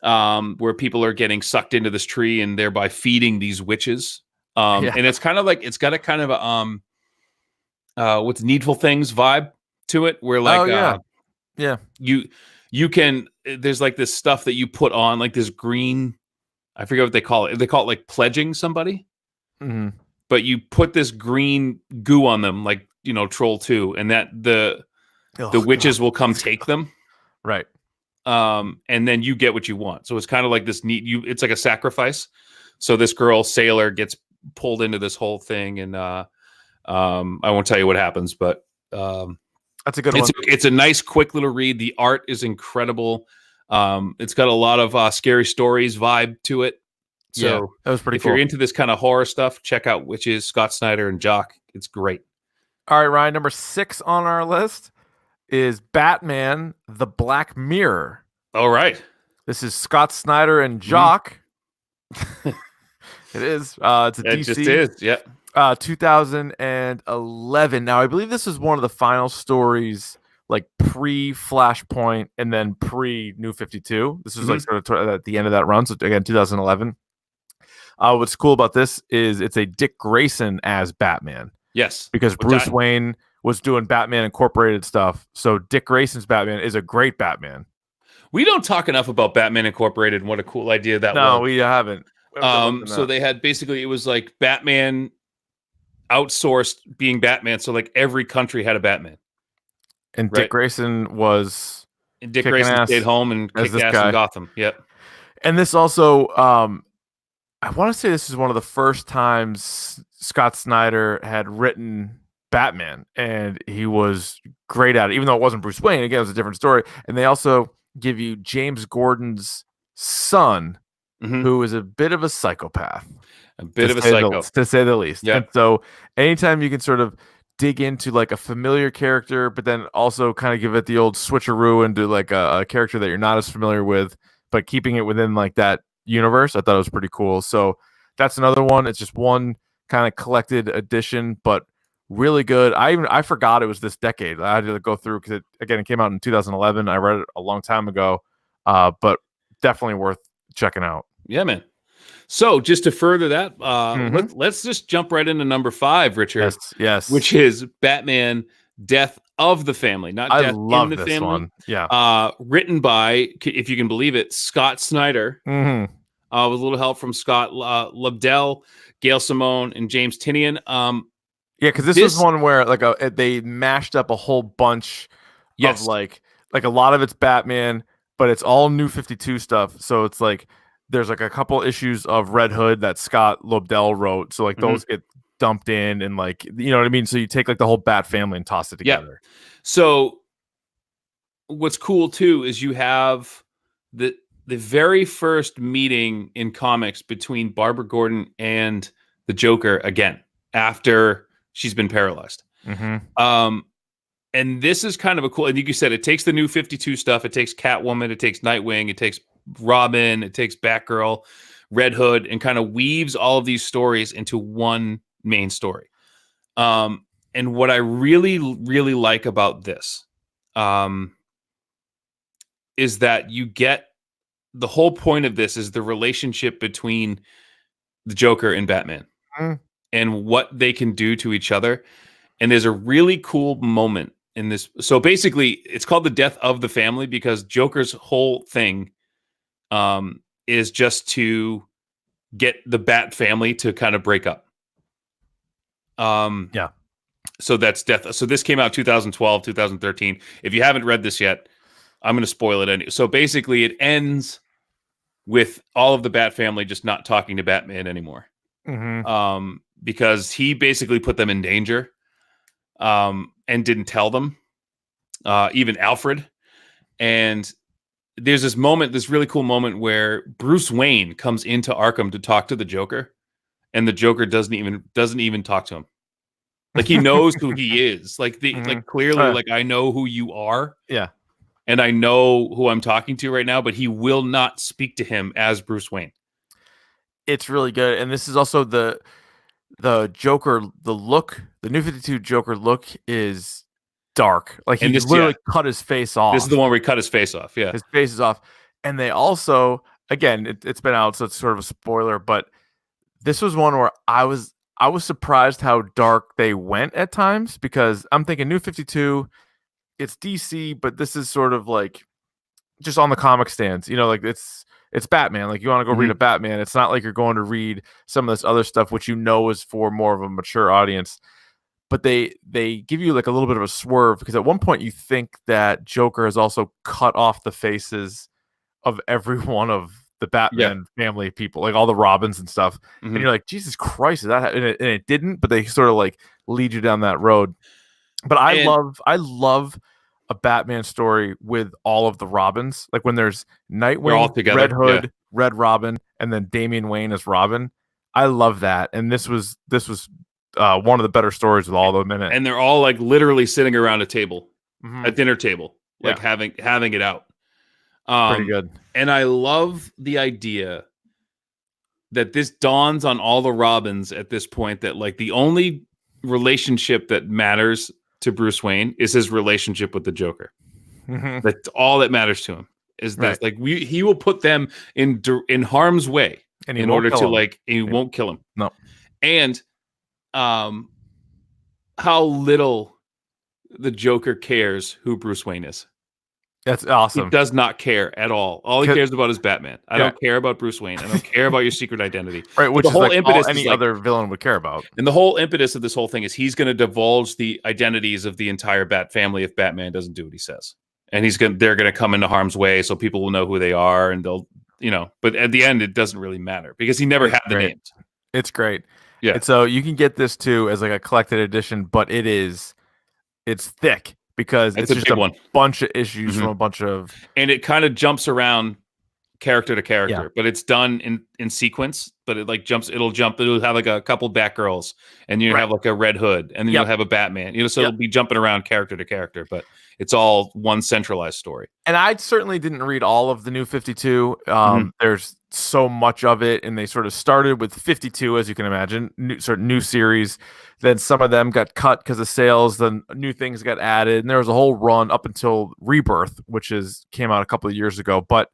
where people are getting sucked into this tree and thereby feeding these witches. And it's kind of like, it's got a kind of a what's Needful Things vibe to it, where like you can, there's like this stuff that you put on, like this green, I forget what they call it. They call it like pledging somebody. But you put this green goo on them, like, you know, Troll 2, and that the witches will come take them. Right. And then you get what you want. So it's kind of like this it's like a sacrifice. So this girl, Sailor, gets pulled into this whole thing, and I won't tell you what happens, but that's a good one. It's a nice, quick little read. The art is incredible. It's got a lot of scary stories vibe to it. So that was pretty cool. If you're into this kind of horror stuff, check out Witches, Scott Snyder and Jock. It's great. All right, Ryan, number 6 on our list is Batman, The Black Mirror. All right. This is Scott Snyder and Jock. It is. It's a DC. It just is, yeah. 2011. Now, I believe this is one of the final stories, like pre-Flashpoint and then pre-New 52. This is like sort of at the end of that run. So again, 2011. What's cool about this is it's a Dick Grayson as Batman. Yes. Because Bruce Wayne was doing Batman Incorporated stuff. So Dick Grayson's Batman is a great Batman. We don't talk enough about Batman Incorporated and what a cool idea that was. No, we haven't. So they had basically, it was like Batman outsourced being Batman. So like every country had a Batman. And Dick Grayson was. And Dick Grayson stayed home and kicked ass in Gotham. Yep. And this also, I want to say this is one of the first times Scott Snyder had written Batman, and he was great at it, even though it wasn't Bruce Wayne. Again, it was a different story. And they also give you James Gordon's son, who is a bit of a psychopath. To say the least. Yep. And so anytime you can sort of dig into like a familiar character, but then also kind of give it the old switcheroo into like a character that you're not as familiar with, but keeping it within like that universe, I thought it was pretty cool. So that's another one. It's just one kind of collected edition, but really good. I forgot it was this decade. I had to go through because it came out in 2011. I read it a long time ago, but definitely worth checking out. Yeah, man. So just to further that, let's just jump right into number 5, Richard. Yes. Which is Batman: Death of the Family, not Death in the Family. One. Yeah. Written by, if you can believe it, Scott Snyder. With a little help from Scott Lobdell, Gail Simone, and James Tinian. Because this was one where like they mashed up a whole bunch of like a lot of it's Batman, but it's all New 52 stuff. So it's like there's like a couple issues of Red Hood that Scott Lobdell wrote. So like those get dumped in, and like, you know what I mean? So you take like the whole Bat family and toss it together. Yeah. So what's cool too is you have the very first meeting in comics between Barbara Gordon and the Joker again after she's been paralyzed. And this is kind of a cool, and like you said, it takes the New 52 stuff. It takes Catwoman, it takes Nightwing, it takes Robin, it takes Batgirl, Red Hood, and kind of weaves all of these stories into one main story. And what I really, really like about this is that you get the whole point of this is the relationship between the Joker and Batman and what they can do to each other. And there's a really cool moment in this. So basically, it's called the Death of the Family because Joker's whole thing is just to get the Bat family to kind of break up. So that's Death. So this came out 2012, 2013. If you haven't read this yet, I'm going to spoil it anyway. So basically, it ends with all of the Bat family just not talking to Batman anymore. Because he basically put them in danger, and didn't tell them, even Alfred. And there's this moment, this really cool moment where Bruce Wayne comes into Arkham to talk to the Joker, and the Joker doesn't even talk to him. Like, he knows who he is. Like, like, clearly, like, I know who you are. Yeah. And I know who I'm talking to right now, but he will not speak to him as Bruce Wayne. It's really good. And this is also the Joker, the look, the New 52 Joker look is dark. Like, he literally cut his face off. This is the one where he cut his face off. Yeah. His face is off. And they also, again, it's been out, so it's sort of a spoiler, but this was one where I was surprised how dark they went at times, because I'm thinking New 52, it's DC, but this is sort of like just on the comic stands, you know, like it's Batman. Like, you want to go read a Batman. It's not like you're going to read some of this other stuff, which you know is for more of a mature audience. But they give you like a little bit of a swerve, because at one point you think that Joker has also cut off the faces of every one of the Batman family people, like all the Robins and stuff. And you're like, Jesus Christ, is that? And it didn't, but they sort of like lead you down that road. But I love a Batman story with all of the Robins, like when there's Nightwing, Red Hood, Red Robin, and then Damian Wayne as Robin. I love that, and this was one of the better stories with all of them in it. And they're all like literally sitting around a table, a dinner table, like having it out. Pretty good. And I love the idea that this dawns on all the Robins at this point, that like the only relationship that matters to Bruce Wayne is his relationship with the Joker. That's all that matters to him, is that like he will put them in harm's way in order to like, and he won't kill him. No. And how little the Joker cares who Bruce Wayne is. That's awesome. He does not care at all. All he cares about is Batman. I don't care about Bruce Wayne. I don't care about your secret identity. Right, which is whole like impetus any other villain would care about. And the whole impetus of this whole thing is he's going to divulge the identities of the entire Bat family if Batman doesn't do what he says. And they're going to come into harm's way, so people will know who they are, and they'll, you know. But at the end, it doesn't really matter, because he never had the names. It's great. Yeah. And so you can get this too as like a collected edition, but it's thick, because it's just a bunch of issues from a bunch of, and it kind of jumps around character to character, but it's done in sequence. But it like it'll have like a couple Batgirls, and you have like a Red Hood, and then you'll have a Batman, you know, so it'll be jumping around character to character, but it's all one centralized story. And I certainly didn't read all of the New 52. There's so much of it, and they sort of started with 52, as you can imagine, new series. Then some of them got cut because of sales. Then new things got added, and there was a whole run up until Rebirth, which came out a couple of years ago. But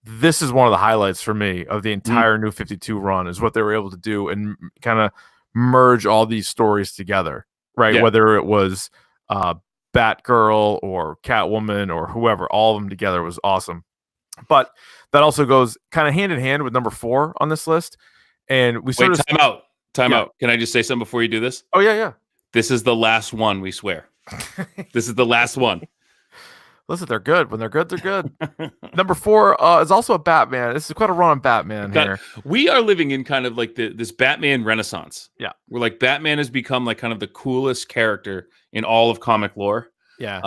this is one of the highlights for me of the entire New 52 run, is what they were able to do and kind of merge all these stories together, right? Yeah. Whether it was Batgirl or Catwoman or whoever, all of them together was awesome. But that also goes kind of hand in hand with number 4 on this list. And we sort of time out. Can I just say something before you do this? Oh, yeah. This is the last one, we swear. This is the last one. Listen, they're good. When they're good, they're good. Number 4 is also a Batman. This is quite a run on Batman here. We are living in kind of like this Batman renaissance. Yeah. Where like Batman has become like kind of the coolest character in all of comic lore. Yeah.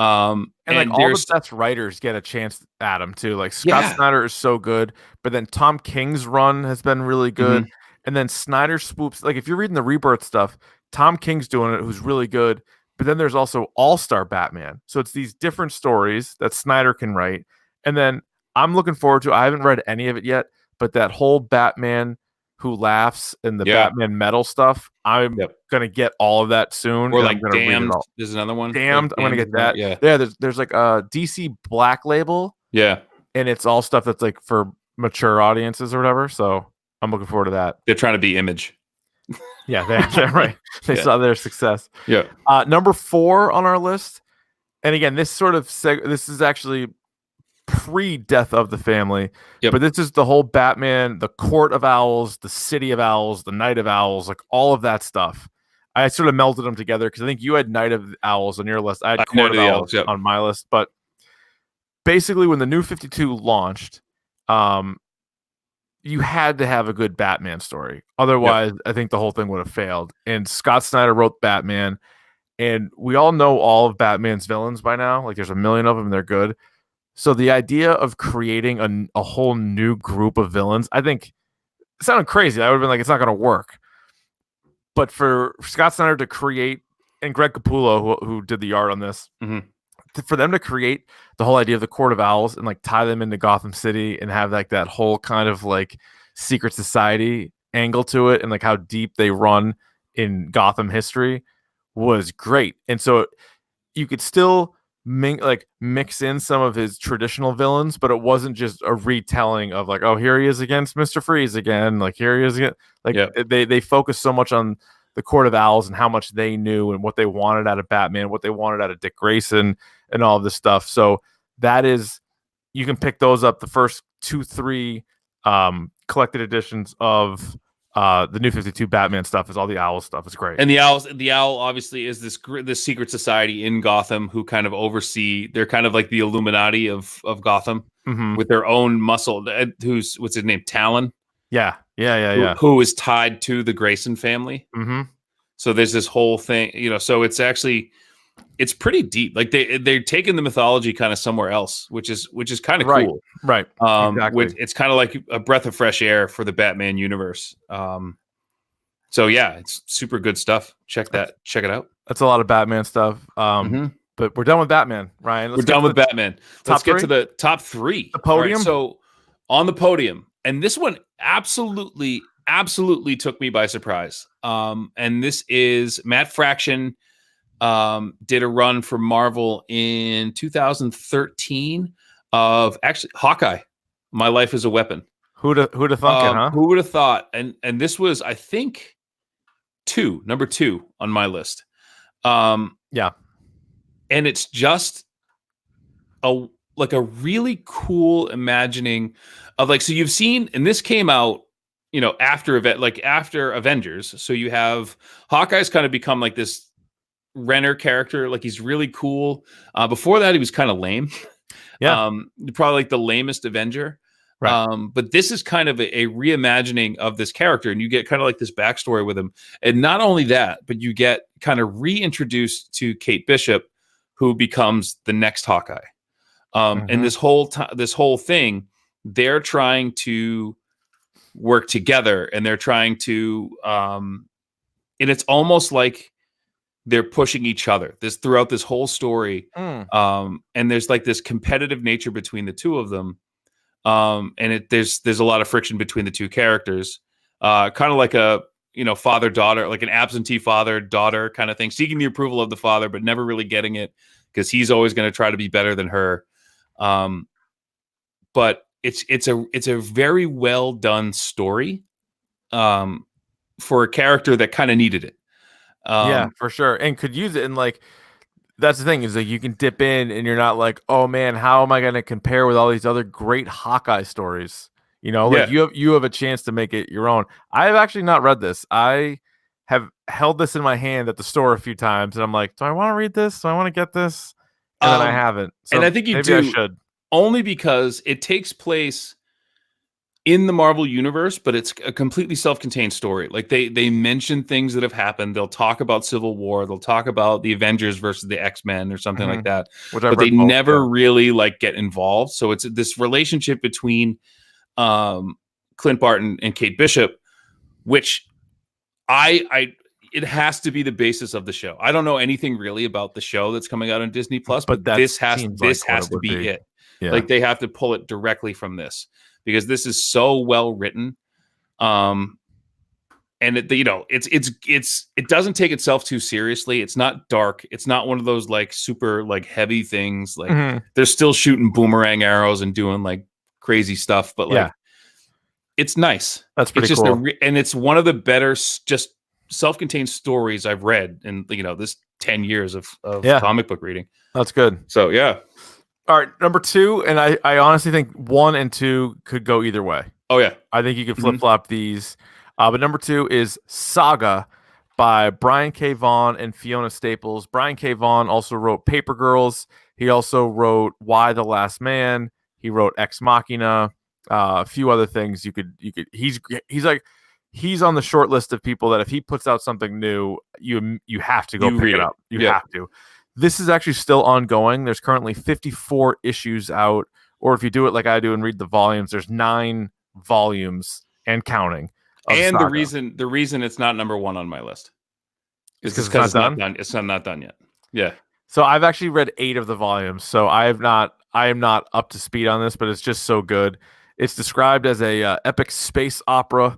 And like all the best writers get a chance at him too. Like Scott Snyder is so good, but then Tom King's run has been really good. And then Snyder swoops. Like if you're reading the Rebirth stuff, Tom King's doing it, who's really good. But then there's also All-Star Batman. So it's these different stories that Snyder can write. And then I'm looking forward to, I haven't read any of it yet, but that whole Batman Who Laughs and the Batman Metal stuff, I'm going to get all of that soon. Or like Damned. There's another one. Damned. I'm going to get that. Yeah. There's like a DC Black Label. Yeah. And it's all stuff that's like for mature audiences or whatever. So I'm looking forward to that. They're trying to be Image. Yeah, they're right. They saw their success. Yeah. Number 4 on our list, and again, this sort of this is actually pre-Death of the Family, but this is the whole Batman, the Court of Owls, the City of Owls, the Night of Owls, like all of that stuff. I sort of melted them together because I think you had Night of Owls on your list. I had Court of Owls on my list, but basically when the New 52 launched, you had to have a good Batman story. Otherwise, I think the whole thing would have failed. And Scott Snyder wrote Batman, and we all know all of Batman's villains by now. Like, there's a million of them, and they're good. So the idea of creating a whole new group of villains, I think, it sounded crazy. I would have been like, it's not going to work. But for Scott Snyder to create, and Greg Capullo, who did the art on this, for them to create the whole idea of the Court of Owls and like tie them into Gotham City and have like that whole kind of like secret society angle to it, and like how deep they run in Gotham history was great. And so you could still mix in some of his traditional villains, but it wasn't just a retelling of like, oh, here he is against Mr. Freeze again, like here he is again. Like they focus so much on the Court of Owls and how much they knew and what they wanted out of Batman, what they wanted out of Dick Grayson, and all of this stuff. So that is, you can pick those up. The first 2-3 collected editions of the New 52 Batman stuff is all the Owl stuff. It's great. And the Owl obviously is this secret society in Gotham who kind of oversee. They're kind of like the Illuminati of Gotham with their own muscle. What's his name? Talon. Yeah. Who is tied to the Grayson family. So there's this whole thing, so it's pretty deep. Like they're taking the mythology kind of somewhere else, which is kind of cool. Right. Exactly. It's kind of like a breath of fresh air for the Batman universe. So yeah, it's super good stuff. Check it out. That's a lot of Batman stuff. But we're done with Batman, Ryan. We're done with Batman. Let's get to the top 3. The podium. Right, so on the podium, and this one absolutely took me by surprise. And this is Matt Fraction. Did a run for Marvel in 2013 of actually Hawkeye. My Life is a Weapon. Who'd have thunk it, huh? Who would have thought? And this was, I think, number 2 on my list. Yeah. And it's just a really cool imagining of like, so you've seen, and this came out, after Avengers. So you have Hawkeye's kind of become like this Renner character. Like he's really cool. Before that, he was kind of lame. Yeah. Probably like the lamest Avenger. Right. But this is kind of a reimagining of this character, and you get kind of like this backstory with him. And not only that, but you get kind of reintroduced to Kate Bishop, who becomes the next Hawkeye. And this whole thing, they're trying to work together, and they're trying to, and it's almost like they're pushing each other throughout this whole story. And there's like this competitive nature between the two of them. And there's a lot of friction between the two characters, kind of like a, father-daughter, like an absentee father-daughter kind of thing, seeking the approval of the father, but never really getting it because he's always going to try to be better than her. But it's a very well done story, for a character that kind of needed it. Yeah, for sure. And could use it. And like, that's the thing, is like you can dip in and you're not like, oh man, how am I going to compare with all these other great Hawkeye stories? Like you have a chance to make it your own. I have actually not read this. I have held this in my hand at the store a few times, and I'm like, do I want to read this? Do I want to get this? And then I haven't. So and I think maybe I should. Only because it takes place in the Marvel universe, but it's a completely self-contained story. Like they mention things that have happened. They'll talk about Civil War. They'll talk about the Avengers versus the X-Men or something like that. But they never really like get involved. So it's this relationship between Clint Barton and Kate Bishop, which it has to be the basis of the show. I don't know anything really about the show that's coming out on Disney Plus, but this has to be it. Yeah. Like they have to pull it directly from this, because this is so well written. And it doesn't take itself too seriously. It's not dark. It's not one of those like super like heavy things. Like they're still shooting boomerang arrows and doing like crazy stuff, but like it's nice. That's pretty it's cool. And it's one of the better just self-contained stories I've read in this 10 years of comic book reading. That's good. So yeah. All right, number 2, and I honestly think 1 and 2 could go either way. Oh yeah, I think you could flip flop these. But number 2 is Saga by Brian K. Vaughan and Fiona Staples. Brian K. Vaughan also wrote Paper Girls. He also wrote Y: The Last Man. He wrote Ex Machina. A few other things you could. He's on the short list of people that if he puts out something new, you have to go pick it up. You have to. This is actually still ongoing. There's currently 54 issues out, or if you do it like I do and read the volumes, there's 9 volumes and counting. And the reason it's not number 1 on my list is because it's not done. It's not done yet. Yeah. So I've actually read 8 of the volumes, so I am not up to speed on this, but it's just so good. It's described as a epic space opera,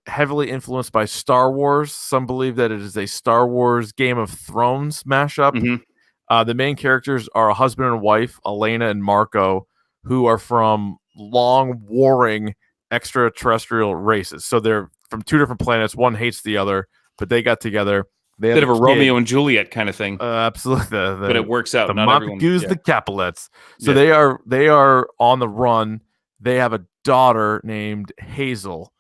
heavily influenced by Star Wars. Some believe that it is a Star Wars Game of Thrones mashup. Mm-hmm. The main characters are a husband and wife, Elena and Marco, who are from long warring extraterrestrial races. So they're from 2 different planets. One hates the other, but they got together. They have bit of a Romeo and Juliet kind of thing. Absolutely. But it works out. The Montagues, the Capulets. So Yeah. they are on the run. They have a daughter named Hazel,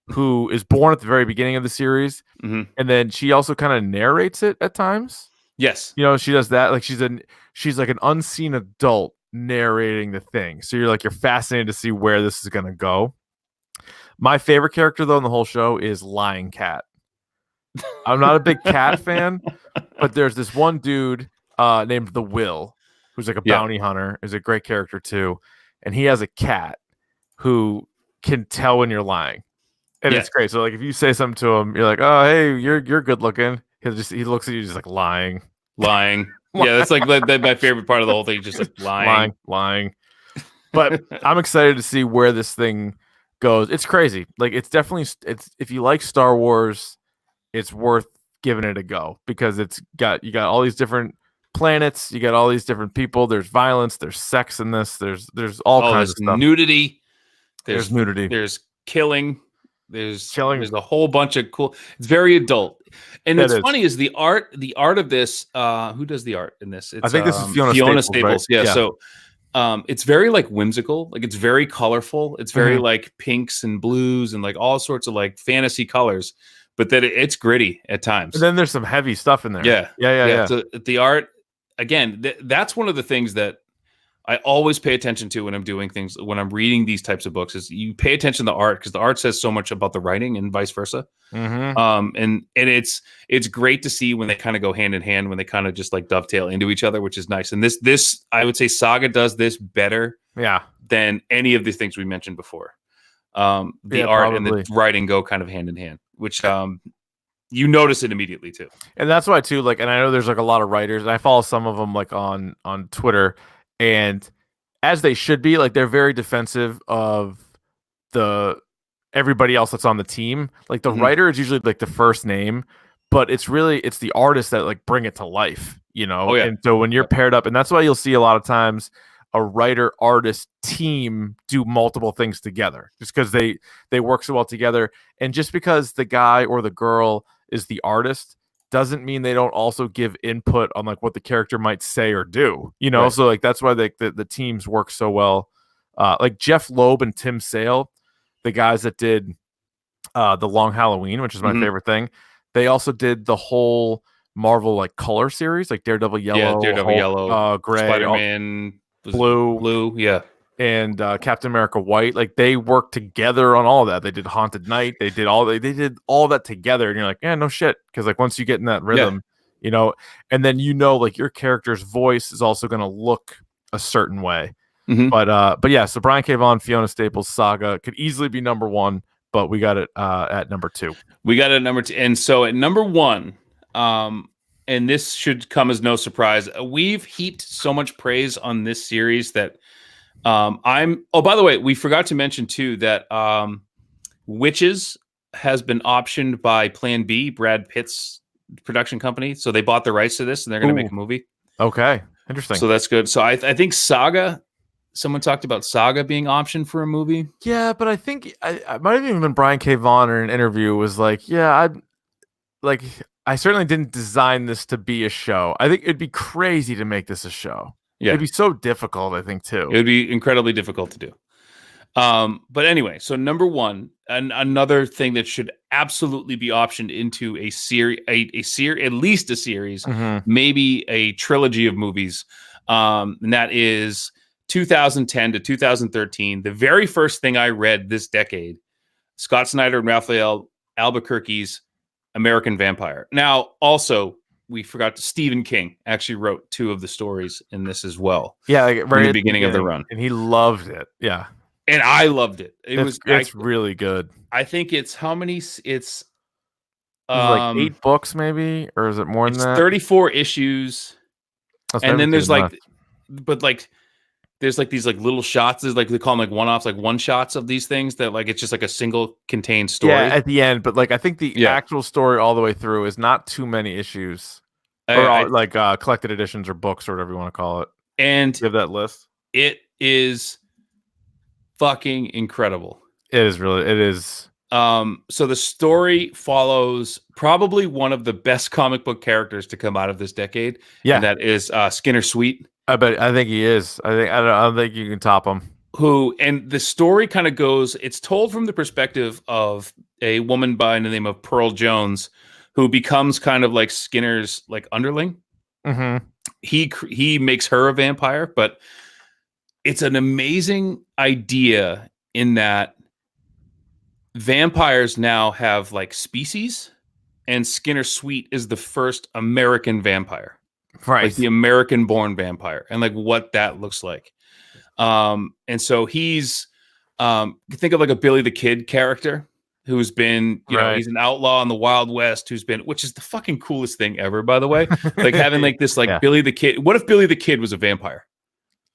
who is born at the very beginning of the series. Mm-hmm. And then she also kind of narrates it at times. Yes. You know, she does that. Like she's like an unseen adult narrating the thing. So you're fascinated to see where this is going to go. My favorite character, though, in the whole show is Lying Cat. I'm not a big cat fan, but there's this one dude named The Will, who's like a bounty hunter, is a great character too. And he has a cat who can tell when you're lying. And it's great. So like if you say something to him, you're like, oh, hey, you're good looking. He looks at you just like lying. Yeah, that's like my favorite part of the whole thing, just like lying. But I'm excited to see where this thing goes. It's crazy. Like it's if you like Star Wars, it's worth giving it a go because you got all these different planets, you got all these different people. There's violence, there's sex in this. There's all kinds of stuff. Nudity. There's nudity. There's killing. There's a whole bunch of cool. It's very adult, and what's funny is the art of this. Who does the art in this? I think this is Fiona Staples. Right? Yeah. So, it's very like whimsical. Like it's very colorful. It's very like pinks and blues and like all sorts of like fantasy colors. But that it's gritty at times. And then there's some heavy stuff in there. Yeah. So the art, again, that's one of the things that I always pay attention to when I'm doing things, when I'm reading these types of books, is you pay attention to the art because the art says so much about the writing and vice versa. And it's great to see when they kind of go hand in hand, when they kind of just like dovetail into each other, which is nice. And this I would say Saga does this better than any of the things we mentioned before. The art and the writing go kind of hand in hand, which you notice it immediately too. And that's why too, like, and I know there's like a lot of writers, and I follow some of them like on Twitter, and as they should be, like they're very defensive of everybody else that's on the team. Like the writer is usually like the first name, but it's the artists that like bring it to life, you know? And so when you're paired up, and that's why you'll see a lot of times a writer artist team do multiple things together just because they work so well together. And just because the guy or the girl is the artist doesn't mean they don't also give input on like what the character might say or do, you know? So like that's why the teams work so well. Like Jeff Loeb and Tim Sale, the guys that did The Long Halloween, which is my favorite thing, they also did the whole Marvel like color series, like Daredevil Yellow, Yellow, Gray, Spider-Man Blue, and Captain America White. Like they worked together on all that. They did Haunted Night. They did all that together, and you're like, yeah, no shit, because like once you get in that rhythm, you know, and then like your character's voice is also going to look a certain way. But yeah, so Brian K. Vaughan, Fiona Staples Saga could easily be number 1, but we got it at number 2. We got it at number 2, and so at number 1, and this should come as no surprise, we've heaped so much praise on this series that by the way, we forgot to mention too that Witches has been optioned by Plan B, Brad Pitt's production company. So they bought the rights to this and they're going to make a movie. Okay. Interesting. So that's good. So I think Saga, someone talked about Saga being optioned for a movie. Yeah, but I think I might have even been Brian K. Vaughan in an interview was like, I certainly didn't design this to be a show. I think it'd be crazy to make this a show. Yeah. It'd be so difficult, I think, too. It would be incredibly difficult to do. But anyway, so number 1, and another thing that should absolutely be optioned into a series, at least a series, maybe a trilogy of movies. And that is 2010 to 2013, the very first thing I read this decade, Scott Snyder and Raphael Albuquerque's American Vampire. Now, also, we forgot Stephen King actually wrote 2 of the stories in this as well. Yeah, like right in the beginning of the run, and he loved it. Yeah, and I loved it. It's really good. I think it's how many? It's like 8 books, maybe, or is it more than that? 34 issues, and then there's like, but like, there's like these like little shots. There's like they call them like one-offs, like one shots of these things that like it's just like a single contained story. Yeah, at the end. But like I think the actual story all the way through is not too many issues, or like collected editions or books or whatever you want to call it. And you have that list. It is fucking incredible. It is really. It is. So the story follows probably one of the best comic book characters to come out of this decade. Yeah, and that is Skinner Sweet. I think he is. I don't think you can top him. And the story kind of goes, it's told from the perspective of a woman by the name of Pearl Jones, who becomes kind of like Skinner's like underling. Mm-hmm. He makes her a vampire, but it's an amazing idea in that vampires now have like species, and Skinner Sweet is the first American vampire. Right. Like the American born vampire, and like what that looks like. And so he's think of like a Billy the Kid character who's been, you know, he's an outlaw in the Wild West which is the fucking coolest thing ever, by the way. Like having like this like Billy the Kid. What if Billy the Kid was a vampire?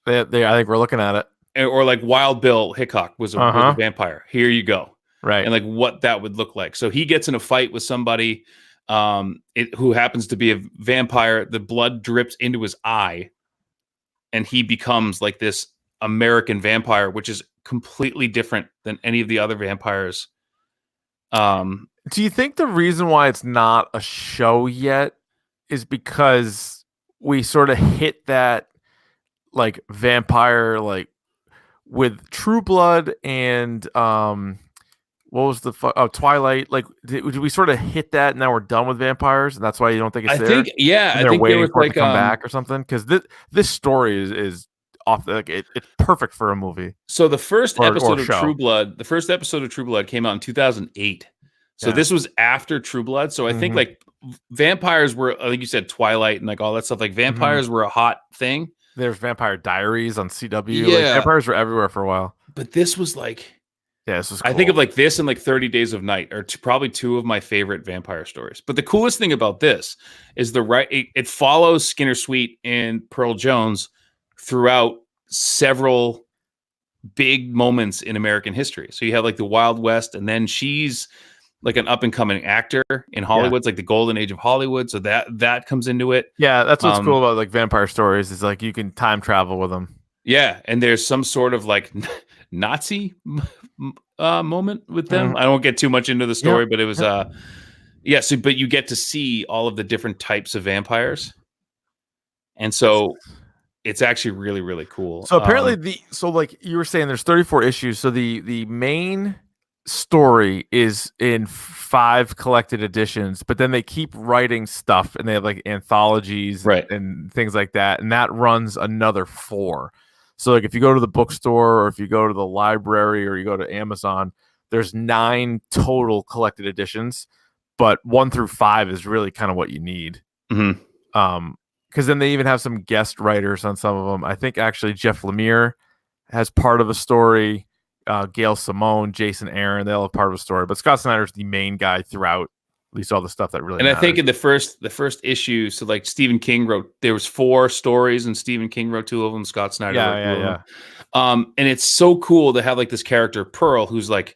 I think we're looking at it. Or like Wild Bill Hickok was a vampire. Here you go. Right. And like what that would look like. So he gets in a fight with somebody who happens to be a vampire. The blood drips into his eye, and he becomes like this American vampire, which is completely different than any of the other vampires. Do you think the reason why it's not a show yet is because we sort of hit that like vampire, like with True Blood and what was the Twilight? Like, did we sort of hit that? And now we're done with vampires, and that's why you don't think it's there. I think waiting for it to come back or something. Because this story is off. Like it's perfect for a movie. So the first episode of True Blood came out in 2008. So this was after True Blood. So I think like vampires were, like you said, Twilight and like all that stuff. Like vampires were a hot thing. There's Vampire Diaries on CW. Yeah, like, vampires were everywhere for a while. But this was like. Yeah, this was cool. I think of like this and like 30 Days of Night are probably 2 of my favorite vampire stories. But the coolest thing about this is it follows Skinner Sweet and Pearl Jones throughout several big moments in American history. So you have like the Wild West, and then she's like an up and coming actor in Hollywood. It's like the golden age of Hollywood. So that comes into it. Yeah, that's what's cool about like vampire stories is like you can time travel with them. Yeah, and there's some sort of like Nazi moment with them. I won't get too much into the story, but it was but you get to see all of the different types of vampires, and so it's actually really, really cool. So apparently like you were saying, there's 34 issues. So the main story is in 5 collected editions, but then they keep writing stuff, and they have like anthologies and things like that, and that runs another 4. So like if you go to the bookstore or if you go to the library or you go to Amazon, there's 9 total collected editions, but 1 through 5 is really kind of what you need. Because then they even have some guest writers on some of them. I think actually Jeff Lemire has part of a story. Gail Simone, Jason Aaron, they all have part of a story. But Scott Snyder's the main guy throughout at least all the stuff that really matters. I think in the first issue, so like Stephen King there was 4 stories, and Stephen King wrote 2 of them. Scott Snyder wrote 2 of them. And it's so cool to have like this character Pearl, who's like,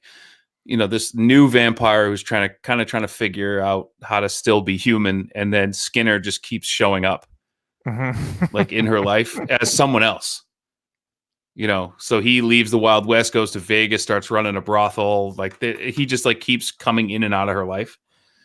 you know, this new vampire who's trying to figure out how to still be human, and then Skinner just keeps showing up, like in her life as someone else. You know, so he leaves the Wild West, goes to Vegas, starts running a brothel. Like he just like keeps coming in and out of her life.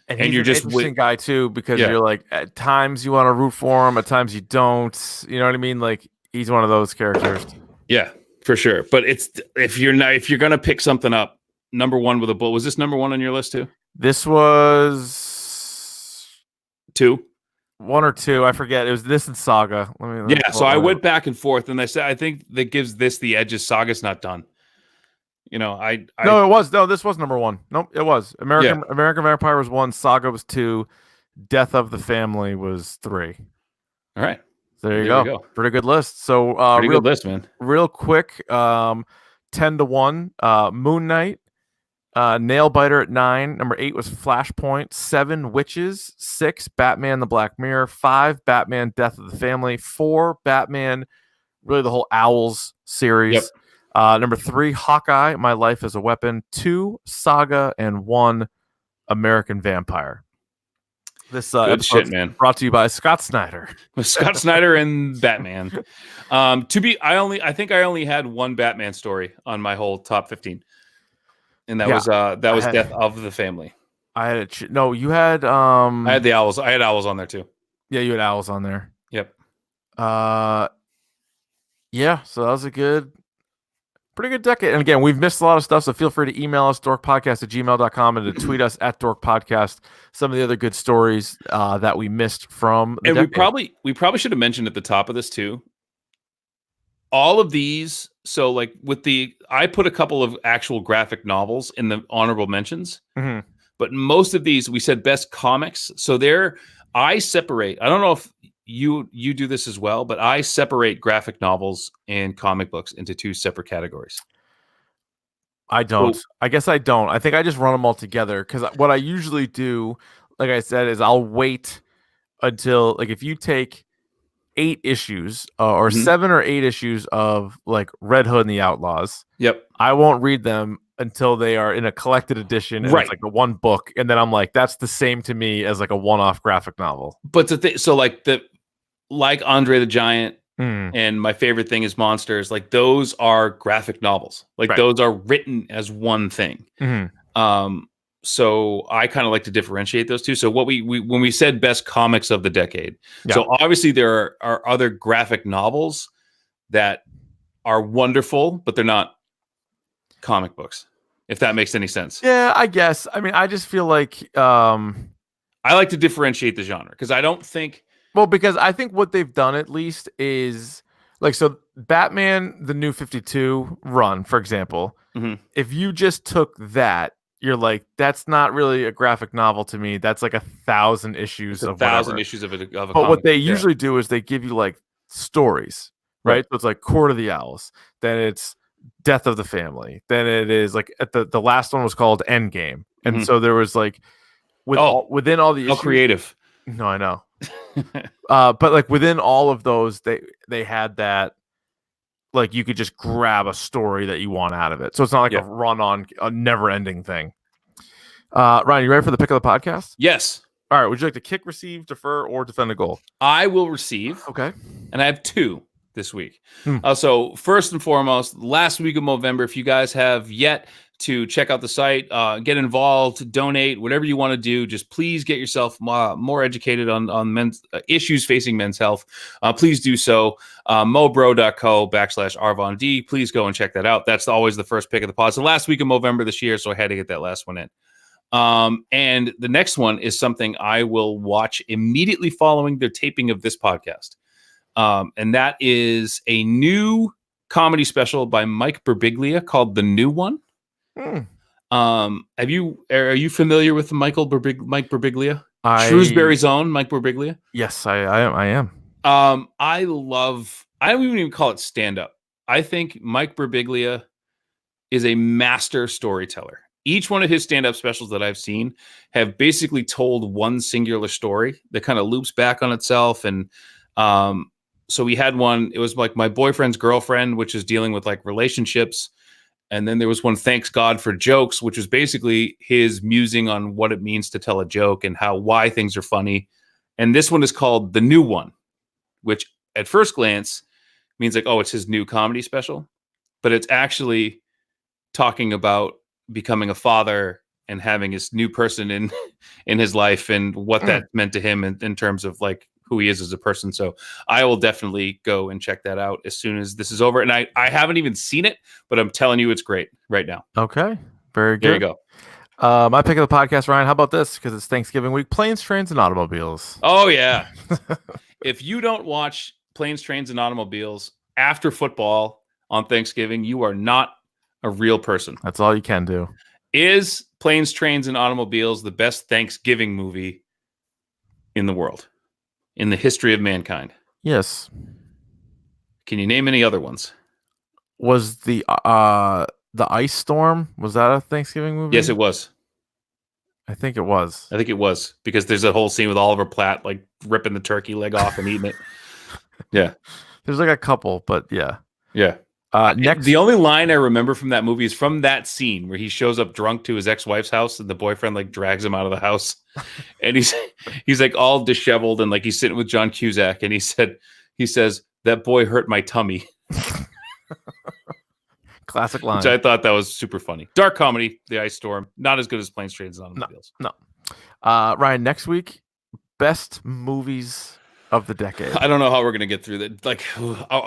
And you're just an interesting guy too, because you're like, at times you want to root for him, at times you don't. You know what I mean? Like he's one of those characters. Yeah, for sure. But if you're gonna pick something up, number 1 with a bullet. Was this number 1 on your list too? This was 2. one or two. I forget. It was this and Saga. Let me so I went back and forth, and I said I think that gives this the edge. Saga's not done. No, it was. No, this was number one. Nope, it was. American Vampire was 1. Saga was 2. Death of the Family was 3. All right. There you go. Pretty good list. So good list, man. Real quick, 10-1. Moon Knight, Nailbiter at 9. Number 8 was Flashpoint. 7, Witches. 6, Batman: The Black Mirror. 5, Batman: Death of the Family. 4, Batman, really the whole Owls series. Yep. Number 3, Hawkeye: My Life as a Weapon. 2, Saga, and 1, American Vampire. This episode man. Brought to you by Scott Snyder. Scott Snyder and Batman. I think I only had one Batman story on my whole top 15, and that was Death of the Family. I had you had I had the Owls. I had Owls on there too. Yeah, you had Owls on there. Yep. Yeah. So that was pretty good decade. And again, we've missed a lot of stuff, so feel free to email us, dorkpodcast@gmail.com, and to tweet us at dorkpodcast some of the other good stories that we missed from the decade. we probably should have mentioned at the top of this too. All of these, so like I put a couple of actual graphic novels in the honorable mentions, but most of these we said best comics. So I separate. I don't know if you do this as well, but I separate graphic novels and comic books into 2 separate categories. I don't. I guess I don't. I think I just run them all together, because what I usually do, like I said, is I'll wait until, like, if you take 8 issues or 7 or 8 issues of like Red Hood and the Outlaws. Yep. I won't read them until they are in a collected edition, and it's like a one book, and then I'm like, that's the same to me as like a one-off graphic novel. But like Andre the Giant and My Favorite Thing is Monsters, like those are graphic novels. Like those are written as one thing. So I kind of like to differentiate those two. So what when we said best comics of the decade, so obviously there are other graphic novels that are wonderful, but they're not comic books, if that makes any sense. Yeah, I guess. I mean, I just feel like I like to differentiate the genre, because I don't think... Well, because I think what they've done at least is, like, so Batman, the New 52 run, for example, if you just took that, you're like, that's not really a graphic novel to me. That's like 1,000 issues of 1,000 issues of a But comic. what they usually do is they give you like stories, right? So it's like Court of the Owls, then it's Death of the Family, then it is like the last one was called Endgame, and so there was like within all the issues, creative. No, I know. But like within all of those, they had that, like, you could just grab a story that you want out of it. So it's not like a never-ending thing. Ryan, you ready for the pick of the podcast? Yes. All right. Would you like to kick, receive, defer, or defend a goal? I will receive. Okay. And I have 2 this week. So first and foremost, last week of November, if you guys have yet to check out the site, get involved, donate, whatever you want to do, just please get yourself more educated on men's issues facing men's health. Please do so. mobro.co/RvonD. Please go and check that out. That's always the first pick of the pod. So last week of November this year, so I had to get that last one in. And the next one is something I will watch immediately following the taping of this podcast. And that is a new comedy special by Mike Birbiglia called The New One. Are you familiar with Mike Birbiglia? Shrewsbury's own Mike Birbiglia? Yes, I am. I don't even call it stand-up. I think Mike Birbiglia is a master storyteller. Each one of his stand-up specials that I've seen have basically told one singular story that kind of loops back on itself. And so we had one, it was like My Boyfriend's Girlfriend, which is dealing with like relationships. And then there was one, Thanks God for Jokes, which was basically his musing on what it means to tell a joke and why things are funny. And this one is called The New One, which at first glance means like, oh, it's his new comedy special. But it's actually talking about becoming a father and having his new person in his life and what that meant to him in terms of like who he is as a person. So I will definitely go and check that out as soon as this is over. And I haven't even seen it, but I'm telling you, it's great right now. Okay. Very good. There you go. My pick of the podcast, Ryan. How about this? Because it's Thanksgiving week. Planes, Trains, and Automobiles. Oh yeah. If you don't watch Planes, Trains, and Automobiles after football on Thanksgiving, you are not a real person. That's all you can do. Is Planes, Trains, and Automobiles the best Thanksgiving movie in the world, in the history of mankind? Yes. Can you name any other ones? Was the Ice Storm, was that a Thanksgiving movie? Yes, it was. I think it was. I think it was, because there's a whole scene with Oliver Platt like ripping the turkey leg off and eating it. Yeah. There's like a couple, but yeah. Yeah. Next, the only line I remember from that movie is from that scene where he shows up drunk to his ex-wife's house and the boyfriend like drags him out of the house, and he's like all disheveled and like he's sitting with John Cusack, and he says that boy hurt my tummy. Classic line. Which I thought that was super funny. Dark comedy, The Ice Storm, not as good as Planes, Trains, and Automobiles. No. Ryan, next week, best movies of the decade. I don't know how we're gonna get through that. Like,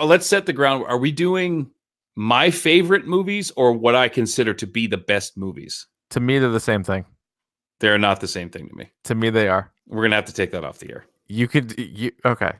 let's set the ground. Are we doing my favorite movies or what I consider to be the best movies? To me, they're the same thing. They're not the same thing to me. To me, they are. We're gonna have to take that off the air. Okay.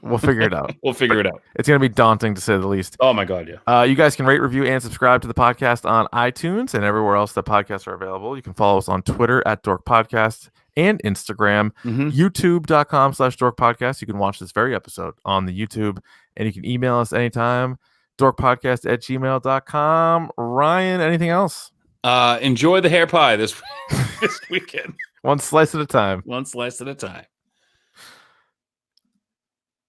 We'll figure it out. We'll figure it out. It's going to be daunting to say the least. Oh my God, yeah. You guys can rate, review, and subscribe to the podcast on iTunes and everywhere else that podcasts are available. You can follow us on Twitter at Dork Podcast and Instagram, youtube.com/Dork Podcast. You can watch this very episode on the YouTube, and you can email us anytime, dorkpodcast@gmail.com. Ryan, anything else? Enjoy the hair pie this weekend. One slice at a time. One slice at a time.